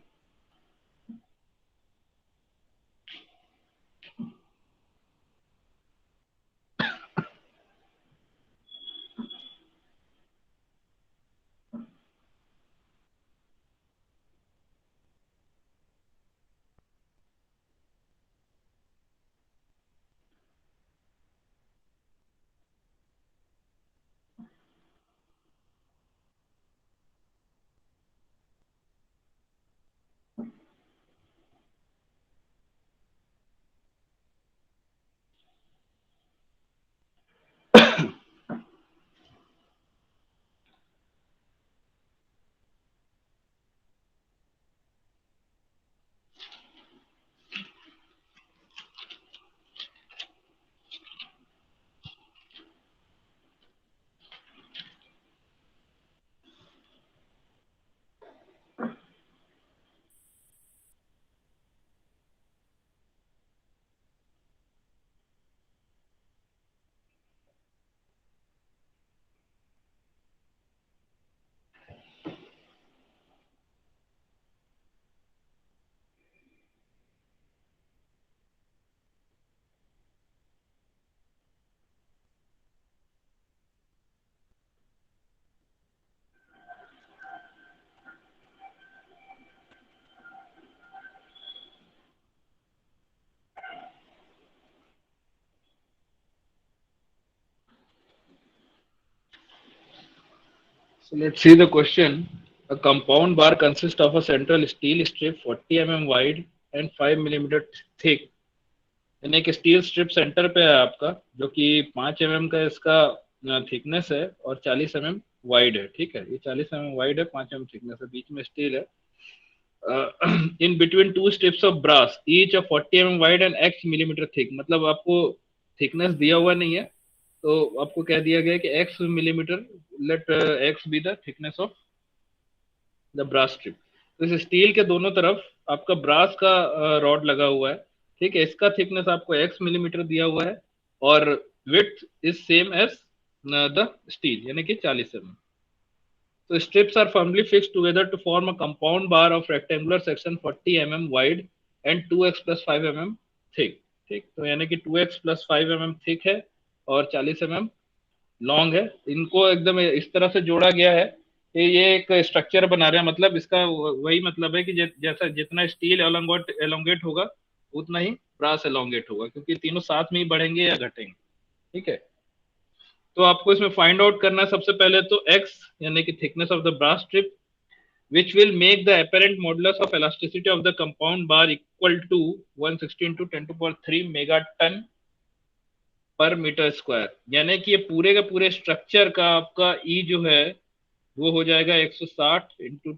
So let's see the question. A compound bar consists of a central steel strip 40 mm wide and 5 mm thick. यानी एक स्टील स्ट्रिप सेंटर पे है आपका, जो कि 5 mm का इसका थिकनेस है और 40 mm वाइड है। ठीक है, ये 40 mm वाइड है, 5 mm थिकनेस है, बीच में स्टील है। In between two strips of brass each of 40 mm wide and x millimetre thick. मतलब आपको थिकनेस दिया हुआ नहीं है, तो आपको कह दिया गया है कि x millimetre, let x be the thickness of the brass strip. तो इस स्टील के दोनों तरफ आपका ब्रास का रॉड लगा हुआ है। ठीक है, इसका थिकनेस आपको x मिलीमीटर दिया हुआ है और width is same as the steel, यानी कि 40 mm। So strips are firmly fixed together to form a compound bar of rectangular section 40 mm wide and 2x plus 5 mm thick। ठीक, तो यानी कि 2x plus 5 mm thick है और 40 mm long है। इनको एकदम इस तरह से जोड़ा गया है कि ये एक स्ट्रक्चर बना रहे हैं। मतलब इसका वही मतलब है कि जैसा जितना स्टील एलोंगेट होगा उतना ही ब्रास एलोंगेट होगा, क्योंकि तीनों साथ में ही बढ़ेंगे या घटेंगे। ठीक है, तो आपको इसमें फाइंड आउट करना है सबसे पहले तो x, यानी कि thickness of the brass strip, which will make the apparent modulus of elasticity of the compound bar equal to 160 into 10 to power 3 megaton पर मीटर स्क्वायर। यानी कि ये पूरे के पूरे स्ट्रक्चर का आपका ई जो है वो हो जाएगा 160 इंटू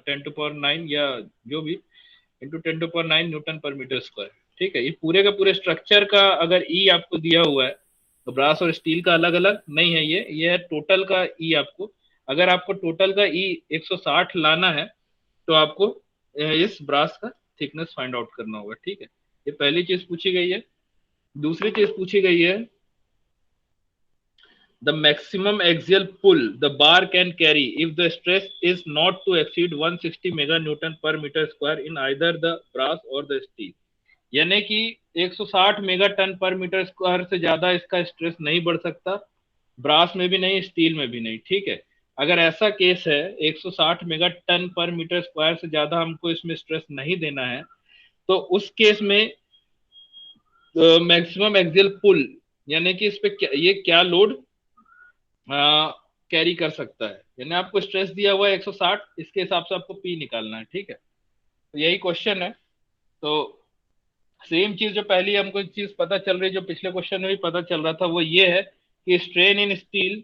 10 to power 9, या जो भी, into 10 to power 9 Newton per metre square. ठीक है, ये पूरे का पूरे स्ट्रक्चर का अगर ई आपको दिया हुआ है, तो ब्रास और स्टील का अलग अलग नहीं है, ये है टोटल का ई आपको। अगर आपको टोटल का ई 160 लाना है, तो आपको इस ब्रास का थिकनेस फाइंड आउट करना होगा। ठीक है, ये पहली चीज पूछी गई है। दूसरी चीज पूछी गई है, the maximum axial pull the bar can carry if the stress is not to exceed 160 meganewton per meter square in either the brass or the steel। यानी कि 160 मेगाटन पर मीटर स्क्वायर से ज्यादा इसका स्ट्रेस नहीं बढ़ सकता, ब्रास में भी नहीं, स्टील में भी नहीं। ठीक है, अगर ऐसा केस है 160 मेगाटन पर मीटर स्क्वायर से ज्यादा हमको इसमें स्ट्रेस नहीं देना है, तो उस केस में मैक्सिमम एक्सियल पुल, यानी कि इस पे ये क्या लोड कैरी कर सकता है। यानी आपको स्ट्रेस दिया हुआ है 160, इसके हिसाब से आपको पी निकालना है। ठीक है, तो यही क्वेश्चन है। तो सेम चीज जो पहली हमको चीज पता चल रही है, जो पिछले क्वेश्चन में भी पता चल रहा था, वो ये है कि strain in steel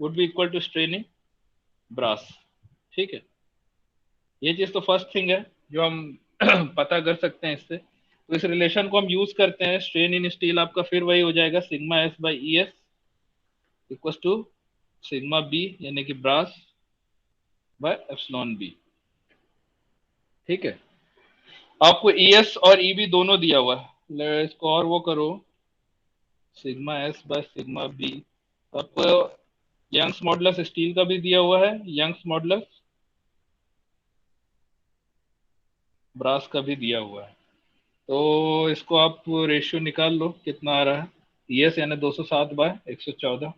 would be equal to strain in brass. ठीक है, ये चीज तो फर्स्ट थिंग है जो हम पता कर सकते हैं इससे। तो इस रिलेशन को हम यूज करते हैं, स्ट्रेन इन स्टील आपका फिर वही हो जाएगा sigma S by E S equal to sigma B, यानी कि ब्रास बाय एप्सिलॉन बी। ठीक है, आपको ई एस और ई बी दोनों दिया हुआ है, इसको और वो करो sigma S by sigma B. आपको यंग्स मॉडुलस स्टील का भी दिया हुआ है, यंग्स मॉडुलस ब्रास का भी दिया हुआ है। तो इसको आप रेशियो निकाल लो कितना आ रहा है। ई एस यानी 207 bye 114,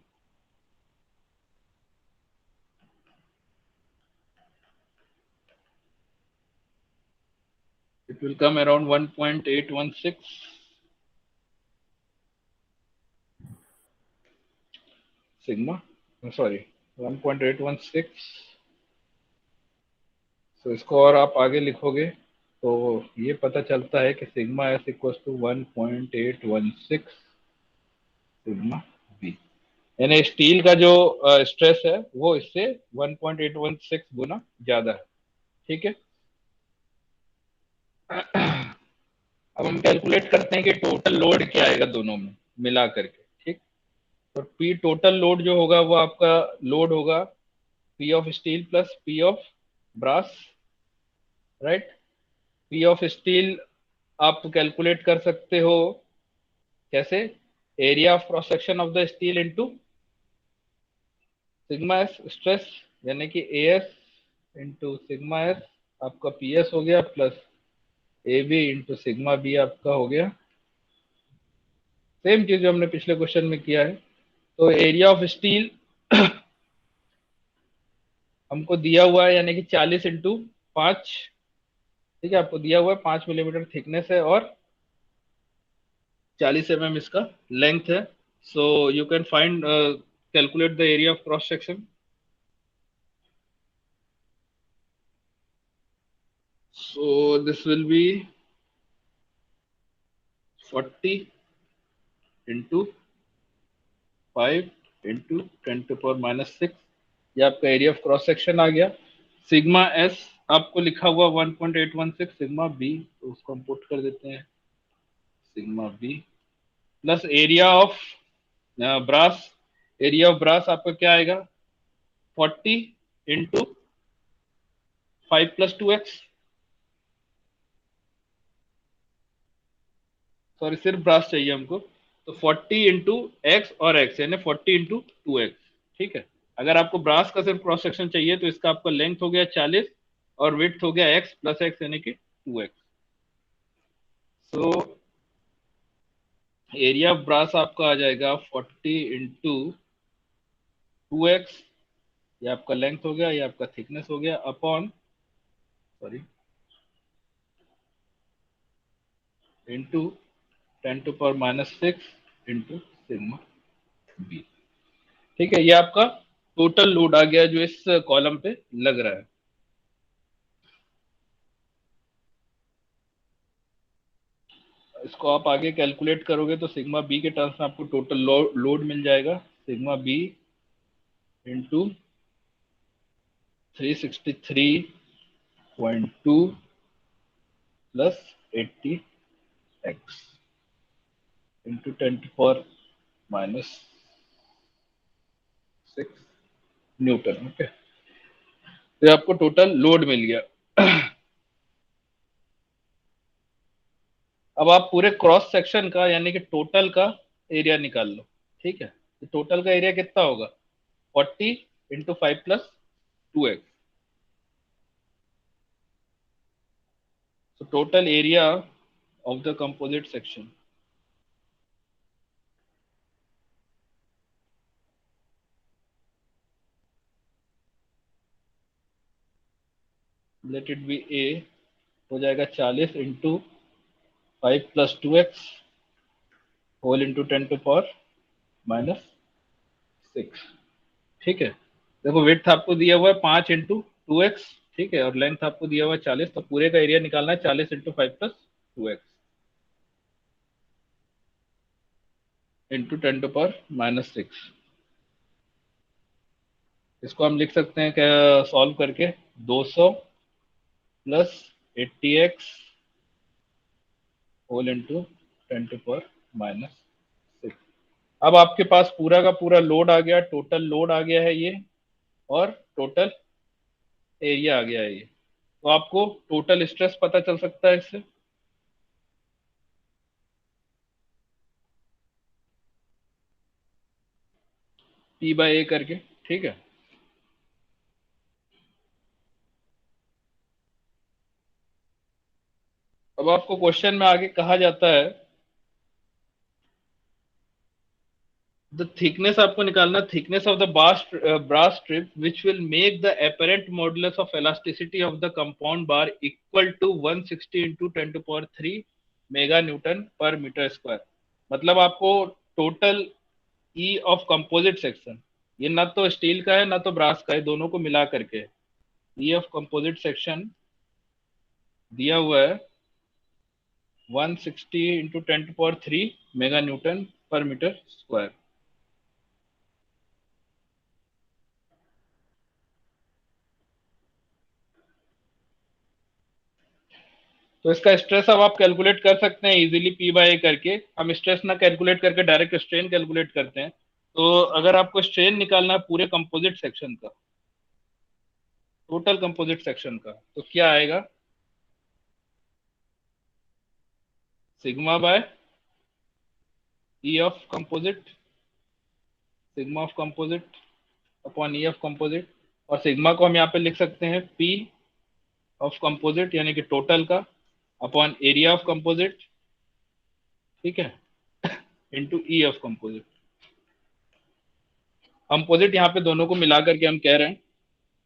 it will come around 1.816 sigma, sorry 1.816। तो इसको और आप आगे लिखोगे तो ये पता चलता है कि sigma S equal to 1.816 sigma B. यानी स्टील का जो स्ट्रेस है वो इससे 1.816 गुना ज्यादा है। ठीक है, अब हम कैलकुलेट करते हैं कि टोटल लोड क्या आएगा दोनों में मिला करके। ठीक, तो पी टोटल लोड जो होगा वो आपका लोड होगा P of steel plus P of brass, right. P of steel आप कैलकुलेट कर सकते हो कैसे, area of cross section of the steel into sigma S stress, यानी कि A S into sigma S आपका पी एस हो गया, plus A B into sigma B आपका हो गया। सेम चीज जो हमने पिछले क्वेश्चन में किया है। तो एरिया ऑफ स्टील हमको दिया हुआ है, यानी कि 40 इंटू 5। ठीक है, आपको दिया हुआ है 5 मिलीमीटर थिकनेस है और 40 mm इसका लेंथ है। So you can find calculate the area of cross section. So this will be 40 into 5 into 10 to power -6, ये आपका एरिया ऑफ क्रॉस सेक्शन आ गया। सिग्मा एस आपको लिखा हुआ 1.816, सिग्मा बी तो उसको हम पुट कर देते हैं, sigma B plus area of brass, area of brass आपका क्या आएगा 40 इंटू 5 + 2x, सॉरी सिर्फ ब्रास चाहिए हमको, तो 40 इंटू एक्स और एक्स यानी 40 इंटू 2x। ठीक है, अगर आपको ब्रास का सिर्फ क्रॉस सेक्शन चाहिए तो इसका आपका लेंथ हो गया 40 और विड्थ हो गया x + x यानी कि 2x। So area of brass आपका आ जाएगा 40 इंटू 2x, ये आपका लेंथ हो गया, ये आपका थिकनेस हो गया, upon sorry into 10 to power -6 into sigma B. ठीक है, ये आपका टोटल लोड आ गया जो इस कॉलम पे लग रहा है। इसको आप आगे कैलकुलेट करोगे तो सिग्मा बी के टर्म्स में आपको टोटल लोड मिल जाएगा, sigma B into 363.2 plus 80x into 10 to power -6 newton. Okay, तो ये आपको टोटल लोड मिल गया। अब आप पूरे क्रॉस सेक्शन का यानी कि टोटल का एरिया निकाल लो। ठीक है, तो टोटल का एरिया कितना होगा 40 इंटू 5 + 2x, so total area of the composite section, let it be a, हो जाएगा 40 इंटू 5 + 2x whole into 10 to power -6। ठीक है, देखो विड्थ आपको दिया हुआ है 5 इंटू 2x, ठीक है, और लेंथ आपको दिया हुआ है 40, तो पूरे का एरिया निकालना है 40 इंटू 5 + 2x इंटू 10 to पावर -6। इसको हम लिख सकते हैं क्या सॉल्व करके, 200 plus 80x whole into 10 to power -6। अब आपके पास पूरा का पूरा लोड आ गया, टोटल लोड आ गया है ये, और टोटल एरिया आ गया है ये। तो आपको टोटल स्ट्रेस पता चल सकता है इससे, P/A करके। ठीक है, अब आपको क्वेश्चन में आगे कहा जाता है द थिकनेस आपको निकालना, thickness of the brass strip which will make the apparent modulus of elasticity of the compound bar equal to 160 into 10 to power 3 mega newton per metre square. मतलब आपको total E of composite section, ये ना तो steel का है ना तो brass का है, दोनों को मिला करके ई ऑफ कंपोजिट सेक्शन दिया हुआ है 160 into 10 to power 3 mega newton per metre square. तो इसका स्ट्रेस अब आप कैलकुलेट कर सकते हैं इजीली P/A करके। हम स्ट्रेस ना कैलकुलेट करके डायरेक्ट स्ट्रेन कैलकुलेट करते हैं। तो अगर आपको स्ट्रेन निकालना है पूरे कंपोजिट सेक्शन का, टोटल कंपोजिट सेक्शन का, तो क्या आएगा sigma bye E of composite, sigma of composite upon E of composite, और सिग्मा को हम यहाँ पे लिख सकते हैं P ऑफ कंपोजिट यानी कि टोटल का अपॉन एरिया ऑफ कंपोजिट, ठीक है, into E of composite. Composite यहाँ पे दोनों को मिला करके हम कह रहे हैं,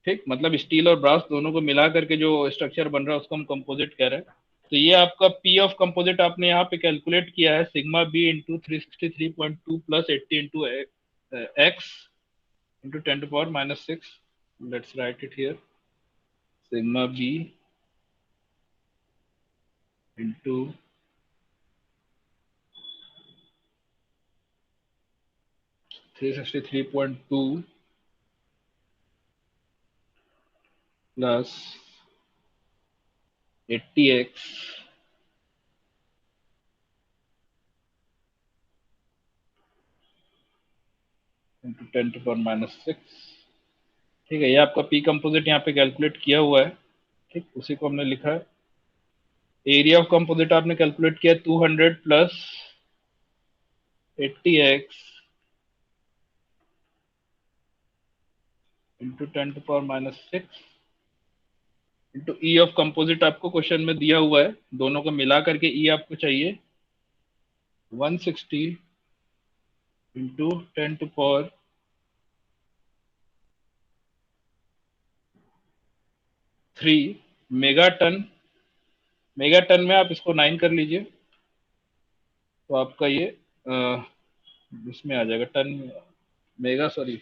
ठीक, मतलब स्टील और ब्रास दोनों को मिला करके जो स्ट्रक्चर बन रहा है उसको हम कंपोजिट कह रहे हैं। तो ये आपका पी ऑफ कंपोजिट आपने यहाँ पे कैलकुलेट किया है sigma B into 363.2 plus 80 into X into 10 to power -6। Let's write it here, sigma B into 363.2 plus 80x into 10⁻⁶। ठीक है, ये आपका पी कंपोजिट यहाँ पे कैलकुलेट किया हुआ है। ठीक, उसी को हमने लिखा है। एरिया ऑफ कंपोजिट आपने कैलकुलेट किया 200 plus 80x into 10⁻⁶ into E of composite आपको क्वेश्चन में दिया हुआ है। दोनों को मिला करके ई आपको चाहिए 160 इंटू 10⁻³ मेगाटन। मेगाटन में आप इसको 9 कर लीजिए तो आपका ये इसमें आ जाएगा ton mega, sorry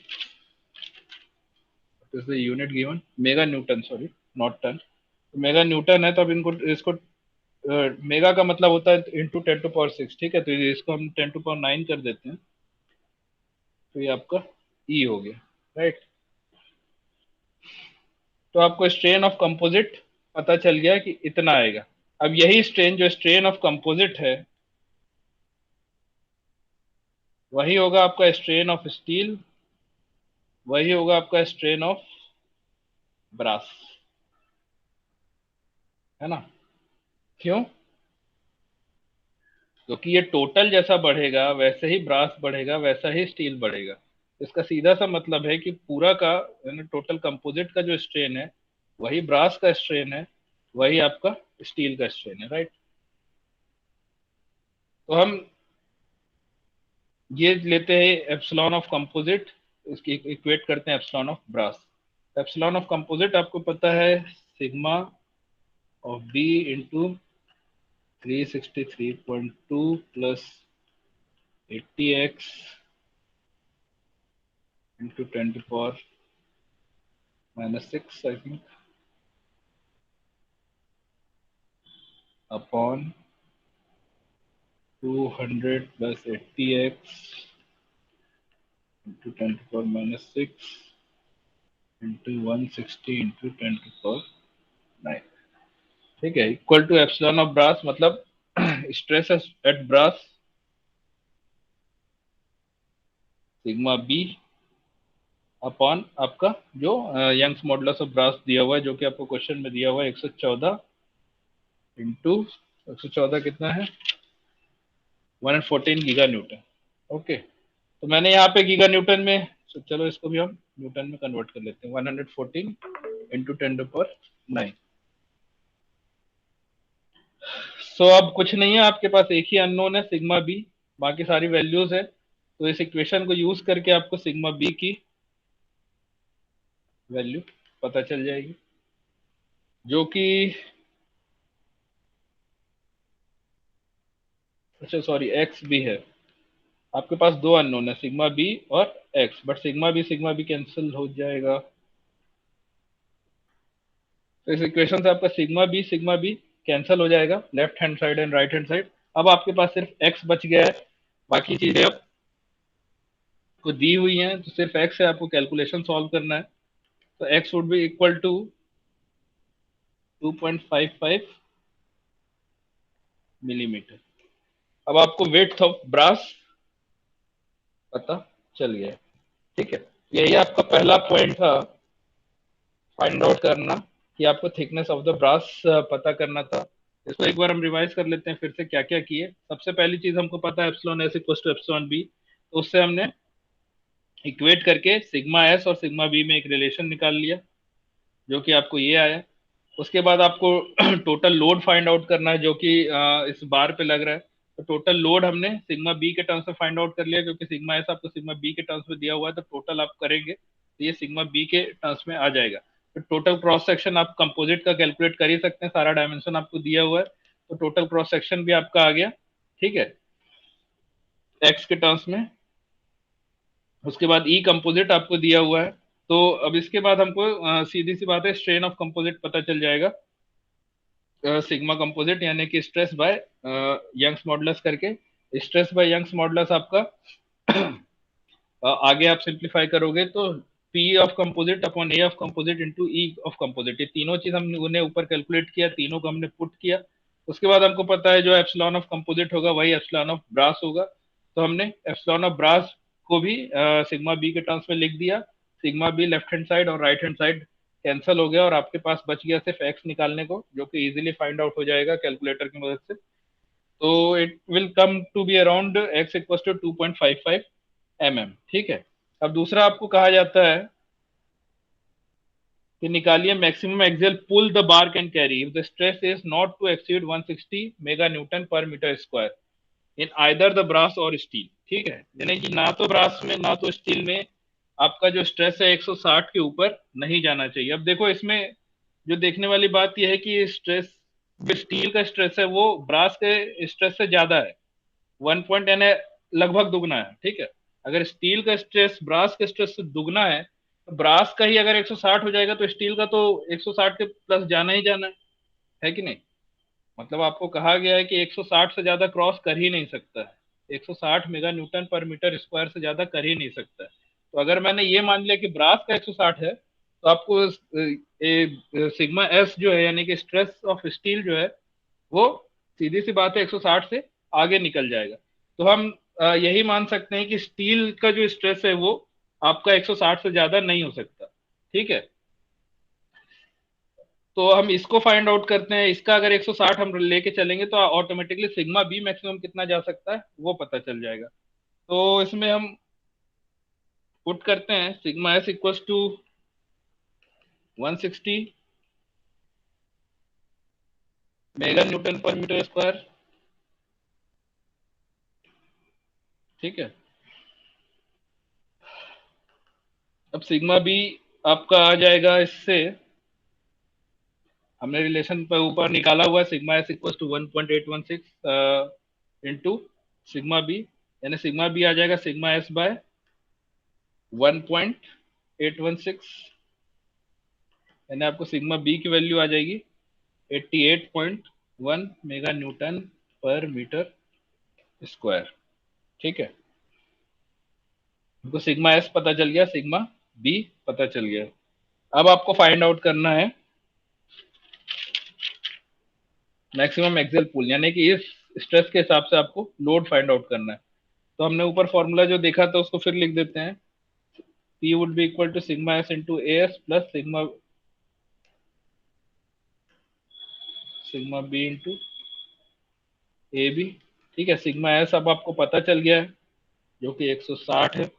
is the unit given mega newton, sorry not ton. तो मेगा न्यूटन है, तो अब इनको इसको मेगा का मतलब होता है इंटू 10⁻⁶। ठीक है, तो इसको हम 10⁻⁹ कर देते हैं, तो ये आपका ई हो गया, राइट। तो आपको स्ट्रेन ऑफ कंपोजिट पता चल गया कि इतना आएगा। अब यही स्ट्रेन, जो स्ट्रेन ऑफ कंपोजिट है, वही होगा आपका स्ट्रेन ऑफ स्टील, वही होगा आपका स्ट्रेन ऑफ ब्रास, है ना। क्यों? क्योंकि ये टोटल जैसा बढ़ेगा वैसे ही ब्रास बढ़ेगा, वैसा ही स्टील बढ़ेगा। इसका सीधा सा मतलब है कि पूरा का टोटल कंपोजिट का जो स्ट्रेन है वही ब्रास का स्ट्रेन है, वही आपका स्टील का स्ट्रेन है, राइट। तो हम ये लेते हैं एप्सिलॉन ऑफ कंपोजिट, इसकी इक्वेट करते हैं epsilon of brass. Epsilon of composite आपको पता है sigma of B into 363.2 plus 80x into 10⁻⁶ I think upon 200 plus 80x into 10⁻⁶ into 160 into 10⁹ ठीक है, equal to epsilon of brass, मतलब stress at brass sigma B upon आपका जो Young's modulus of brass दिया हुआ है, जो कि आपको क्वेश्चन में दिया हुआ है 114 इंटू 114 कितना है 114 गीगा न्यूटन। ओके, तो मैंने यहाँ पे गीगा न्यूटन में, तो चलो इसको भी हम न्यूटन में कन्वर्ट कर लेते हैं। 114 इंटू 10⁻⁹। सो अब कुछ नहीं है, आपके पास एक ही अननोन है सिग्मा बी, बाकी सारी वैल्यूज है। तो इस इक्वेशन को यूज करके आपको सिग्मा बी की वैल्यू पता चल जाएगी, जो कि, अच्छा सॉरी, एक्स भी है। आपके पास दो अननोन है सिग्मा बी और X, but sigma B cancel हो जाएगा। तो इस इक्वेशन से आपका सिग्मा बी कैंसिल हो जाएगा, left hand side and right hand side. अब आपके पास सिर्फ एक्स बच गया है, बाकी चीजें अब को दी हुई हैं, तो सिर्फ एक्स है, आपको कैलकुलेशन सॉल्व करना है। तो X would be equal to 2.55 millimetre. अब आपको वेट ऑफ ब्रास पता चल गया है। ठीक है, यही आपका पहला पॉइंट था, फाइंड आउट करना कि आपको थिकनेस ऑफ द ब्रास पता करना था। इसको एक बार हम रिवाइज कर लेते हैं फिर से क्या क्या किए। सबसे पहली चीज हमको पता है epsilon S equal to epsilon B, तो उससे हमने इक्वेट करके सिग्मा एस और सिग्मा बी में एक रिलेशन निकाल लिया, जो कि आपको ये आया। उसके बाद आपको टोटल लोड फाइंड आउट करना है, जो कि इस बार पे लग रहा है। तो टोटल लोड हमने सिग्मा बी के टर्म्स में फाइंड आउट कर लिया, क्योंकि सिग्मा एस आपको सिग्मा बी के टर्म्स में दिया हुआ है, तो टोटल आप करेंगे तो ये सिग्मा बी के टर्म्स में आ जाएगा। तो टोटल क्रॉस सेक्शन आप कंपोजिट का कैलकुलेट कर ही सकते हैं, सारा डायमेंशन आपको दिया हुआ है, तो टोटल क्रॉस सेक्शन भी आपका आ गया। ठीक है, एक्स के टर्म्स में। उसके बाद ई कंपोजिट आपको दिया हुआ है। तो अब इसके बाद हमको सीधी सी बात है स्ट्रेन ऑफ कंपोजिट पता चल जाएगा। सिग्मा कंपोजिट यानी कि स्ट्रेस बाय यंग्स मॉडुलस करके, स्ट्रेस बाय यंग्स मॉडुलस आपका आगे आप सिंप्लीफाई करोगे तो P of composite upon A of composite into E of composite, ये तीनों चीज हमने उन्हें ऊपर कैलकुलेट किया, तीनों को हमने पुट किया। उसके बाद हमको पता है जो एप्सिलॉन ऑफ कंपोजिट होगा वही एप्सिलॉन ऑफ ब्रास होगा, तो हमने एप्सिलॉन ऑफ ब्रास को भी सिग्मा बी के टर्म्स में लिख दिया। Sigma be left hand side और राइट हैंड साइड कैंसिल हो गया और आपके पास बच गया सिर्फ एक्स निकालने को, जो कि इजीली फाइंड आउट हो जाएगा कैलकुलेटर की मदद से। तो it will come to be around X equal to 2.55 mm। ठीक है। अब दूसरा आपको कहा जाता है कि निकालिए maximum axial pull the bar can carry if the stress is not to exceed 160 mega newton per metre square in either the brass और स्टील। ठीक है, यानी कि ना तो ब्रास में ना तो स्टील में आपका जो स्ट्रेस है 160 के ऊपर नहीं जाना चाहिए। अब देखो इसमें जो देखने वाली बात यह है कि स्ट्रेस, जो स्टील का स्ट्रेस है वो ब्रास के स्ट्रेस से ज्यादा है, 1 पॉइंट यानी लगभग दुगना है। ठीक है, अगर स्टील का स्ट्रेस ब्रास के स्ट्रेस से दुगना है तो ब्रास का ही अगर 160 हो जाएगा तो स्टील का तो 160 के प्लस जाना ही जाना है कि नहीं। मतलब आपको कहा गया है कि 160 से ज्यादा क्रॉस कर ही नहीं सकता है, 160 mega newton per metre square से ज्यादा कर ही नहीं सकता है। तो अगर मैंने ये मान लिया कि ब्रास का 160 है तो आपको सिग्मा एस जो है यानी कि स्ट्रेस ऑफ स्टील जो है वो सीधी सी बात है 160 से आगे निकल जाएगा। तो हम यही मान सकते हैं कि स्टील का जो स्ट्रेस है वो आपका 160 से ज्यादा नहीं हो सकता। ठीक है, तो हम इसको फाइंड आउट करते हैं, इसका अगर 160 हम लेके चलेंगे तो ऑटोमेटिकली सिग्मा बी मैक्सिमम कितना जा सकता है वो पता चल जाएगा। तो इसमें हम पुट करते हैं sigma S equals to 160 mega newton per metre square. ठीक है, अब सिग्मा बी आपका आ जाएगा, इससे हमने रिलेशन पर ऊपर निकाला हुआ है, sigma S equal to 1.816 into sigma B, यानी सिग्मा बी आ जाएगा सिग्मा एस बाय 1.816, यानी आपको सिग्मा बी की वैल्यू आ जाएगी 88.1 mega newton per metre square. ठीक है, हमको सिग्मा एस पता चल गया, सिग्मा बी पता चल गया। अब आपको फाइंड आउट करना है मैक्सिमम एक्सियल पुल, यानी कि इस स्ट्रेस के हिसाब से आपको लोड फाइंड आउट करना है। तो हमने ऊपर फॉर्मूला जो देखा था उसको फिर लिख देते हैं, P would be equal to sigma s into as plus sigma b into A B. ठीक है, सिग्मा एस अब आपको पता चल गया है जो कि 160 है।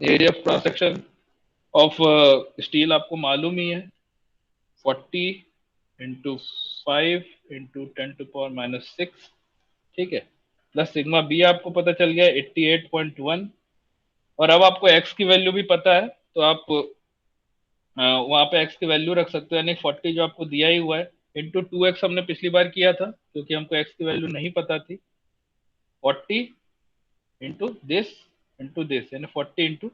Area of cross section of steel आपको मालूम ही है, 40 इंटू 5 इंटू 10⁻⁻⁶। ठीक है, प्लस सिग्मा बी आपको पता चल गया 88.1, और अब आपको एक्स की वैल्यू भी पता है तो आप वहां पे एक्स की वैल्यू रख सकते हो, यानी 40 जो आपको दिया ही हुआ है इंटू 2x हमने पिछली बार किया था क्योंकि हमको एक्स की वैल्यू नहीं पता थी, 40 इंटू दिस यानी 40 इंटू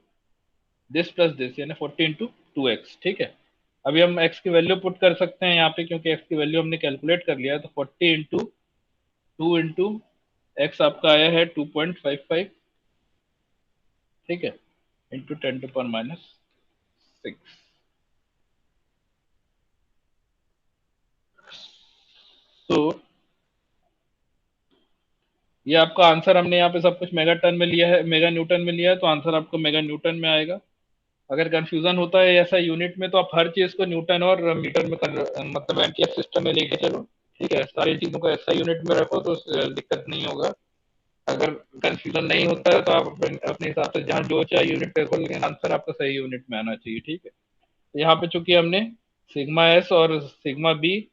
दिस प्लस दिस यानी 40 इंटू 2x। ठीक है, अभी हम x की वैल्यू पुट कर सकते हैं यहाँ पे क्योंकि x की वैल्यू हमने कैलकुलेट कर लिया है, तो 40 इंटू 2 इंटू एक्स आपका आया है 2.55। ठीक है, इंटू 10⁻⁶। तो ये आपका आंसर, हमने यहाँ पे सब कुछ मेगा टन में लिया है, मेगा न्यूटन में लिया है, तो आंसर आपको मेगा न्यूटन में आएगा। अगर कंफ्यूजन होता है ऐसा यूनिट में तो आप हर चीज को न्यूटन और मीटर में मतलब एमटीएफ सिस्टम में लेके चलो। ठीक है, सारी चीजों को ऐसा यूनिट में रखो तो दिक्कत नहीं होगा। अगर कंफ्यूजन नहीं होता है तो आप अपने हिसाब से जहाँ जो चाहे यूनिट रखो, लेकिन आंसर आपका सही यूनिट में आना चाहिए। ठीक है, तो यहाँ पे चूंकि हमने सिग्मा एस और सिग्मा बी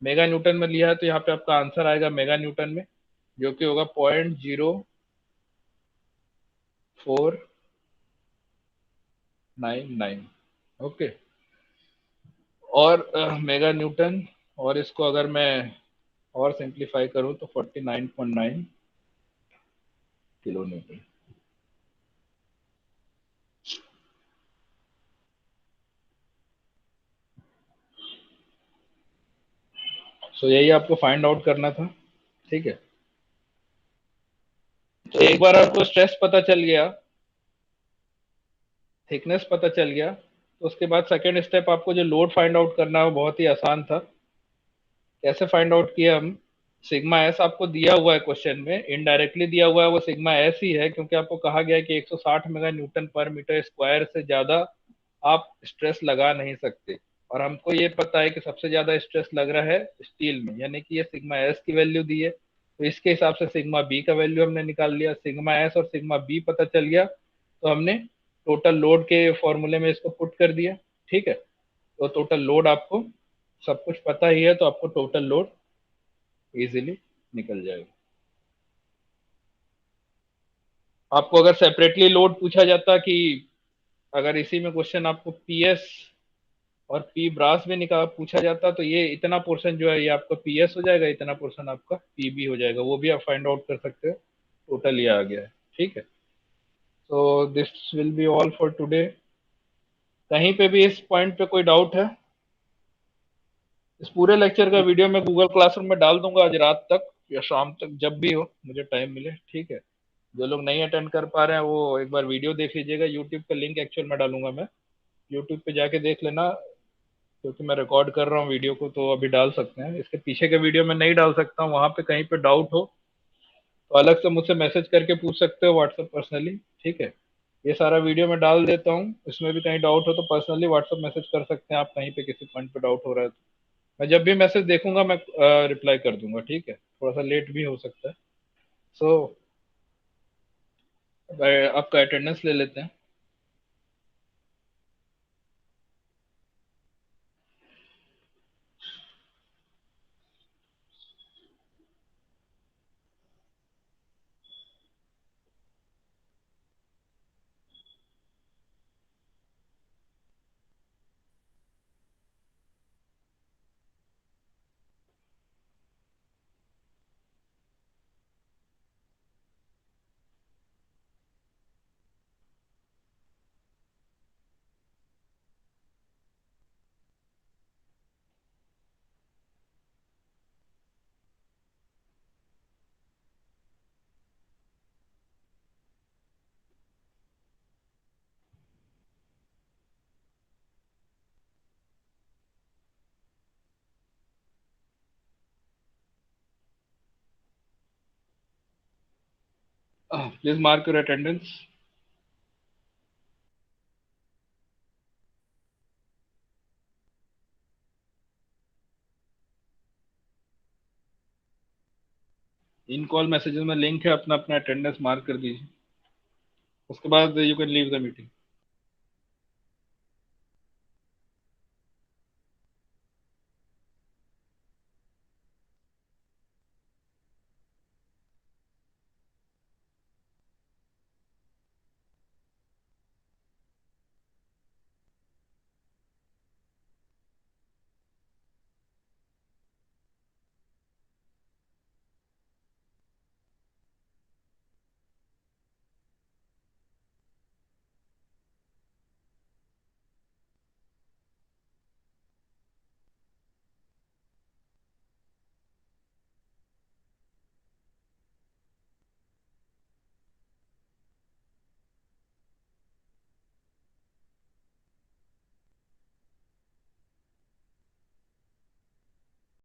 मेगा न्यूटन में लिया है तो यहाँ पे आपका आंसर आएगा मेगा न्यूटन में, जो कि होगा 0.0499। ओके, और मेगा न्यूटन, और इसको अगर मैं और सिंप्लीफाई करूं तो 49.9 किलो न्यूटन। सो यही आपको फाइंड आउट करना था, ठीक है। तो एक बार आपको स्ट्रेस पता चल गया, थिकनेस पता चल गया, तो उसके बाद सेकेंड स्टेप आपको जो लोड फाइंड आउट करना है वो बहुत ही आसान था। कैसे फाइंड आउट किया हम, सिग्मा एस आपको दिया हुआ है क्वेश्चन में, इनडायरेक्टली दिया हुआ है वो सिग्मा एस ही है, क्योंकि आपको कहा गया है कि 160 mega newton per metre square से ज्यादा आप स्ट्रेस लगा नहीं सकते। और हमको ये पता है कि सबसे ज्यादा स्ट्रेस लग रहा है स्टील में, यानी कि ये सिग्मा एस की वैल्यू दी है, तो इसके हिसाब से सिग्मा बी का वैल्यू हमने निकाल लिया। सिग्मा एस और सिग्मा बी पता चल गया, तो हमने टोटल लोड के फॉर्मूले में इसको पुट कर दिया, ठीक है। तो टोटल लोड आपको सब कुछ पता ही है, तो आपको टोटल लोड इजीली निकल जाएगा। आपको अगर सेपरेटली लोड पूछा जाता कि अगर इसी में क्वेश्चन आपको पीएस और पी ब्रास भी निकाल पूछा जाता, तो ये इतना पोर्शन जो है ये आपका पीएस हो जाएगा, इतना पोर्शन आपका पीबी हो जाएगा, वो भी आप फाइंड आउट कर सकते हो। टोटल ये आ गया है, ठीक है। So this will be all for today. कहीं पे भी इस पॉइंट पे कोई डाउट है? इस पूरे लेक्चर का वीडियो मैं गूगल क्लासरूम में डाल दूंगा आज रात तक या शाम तक, जब भी हो मुझे टाइम मिले, ठीक है। जो लोग नहीं अटेंड कर पा रहे हैं वो एक बार वीडियो देख लीजिएगा, यूट्यूब का लिंक एक्चुअल में डालूंगा मैं, यूट्यूब पे जाके देख लेना, क्योंकि मैं रिकॉर्ड कर रहा हूँ वीडियो को, तो अभी डाल सकते हैं। इसके पीछे के वीडियो में नहीं डाल सकता हूँ, वहां पे कहीं पे डाउट हो तो अलग से मुझसे मैसेज करके पूछ सकते हो व्हाट्सएप पर्सनली, ठीक है। ये सारा वीडियो मैं डाल देता हूँ, इसमें भी कहीं डाउट हो तो पर्सनली व्हाट्सएप मैसेज कर सकते हैं आप, कहीं पे किसी पॉइंट पे डाउट हो रहा है तो मैं जब भी मैसेज देखूंगा मैं रिप्लाई कर दूंगा, ठीक है। थोड़ा सा लेट भी हो सकता है। सो आपका अटेंडेंस ले लेते हैं। Please mark your attendance. In call messages में लिंक है, अपना अपना अटेंडेंस मार्क कर दीजिए, उसके बाद you can leave the meeting.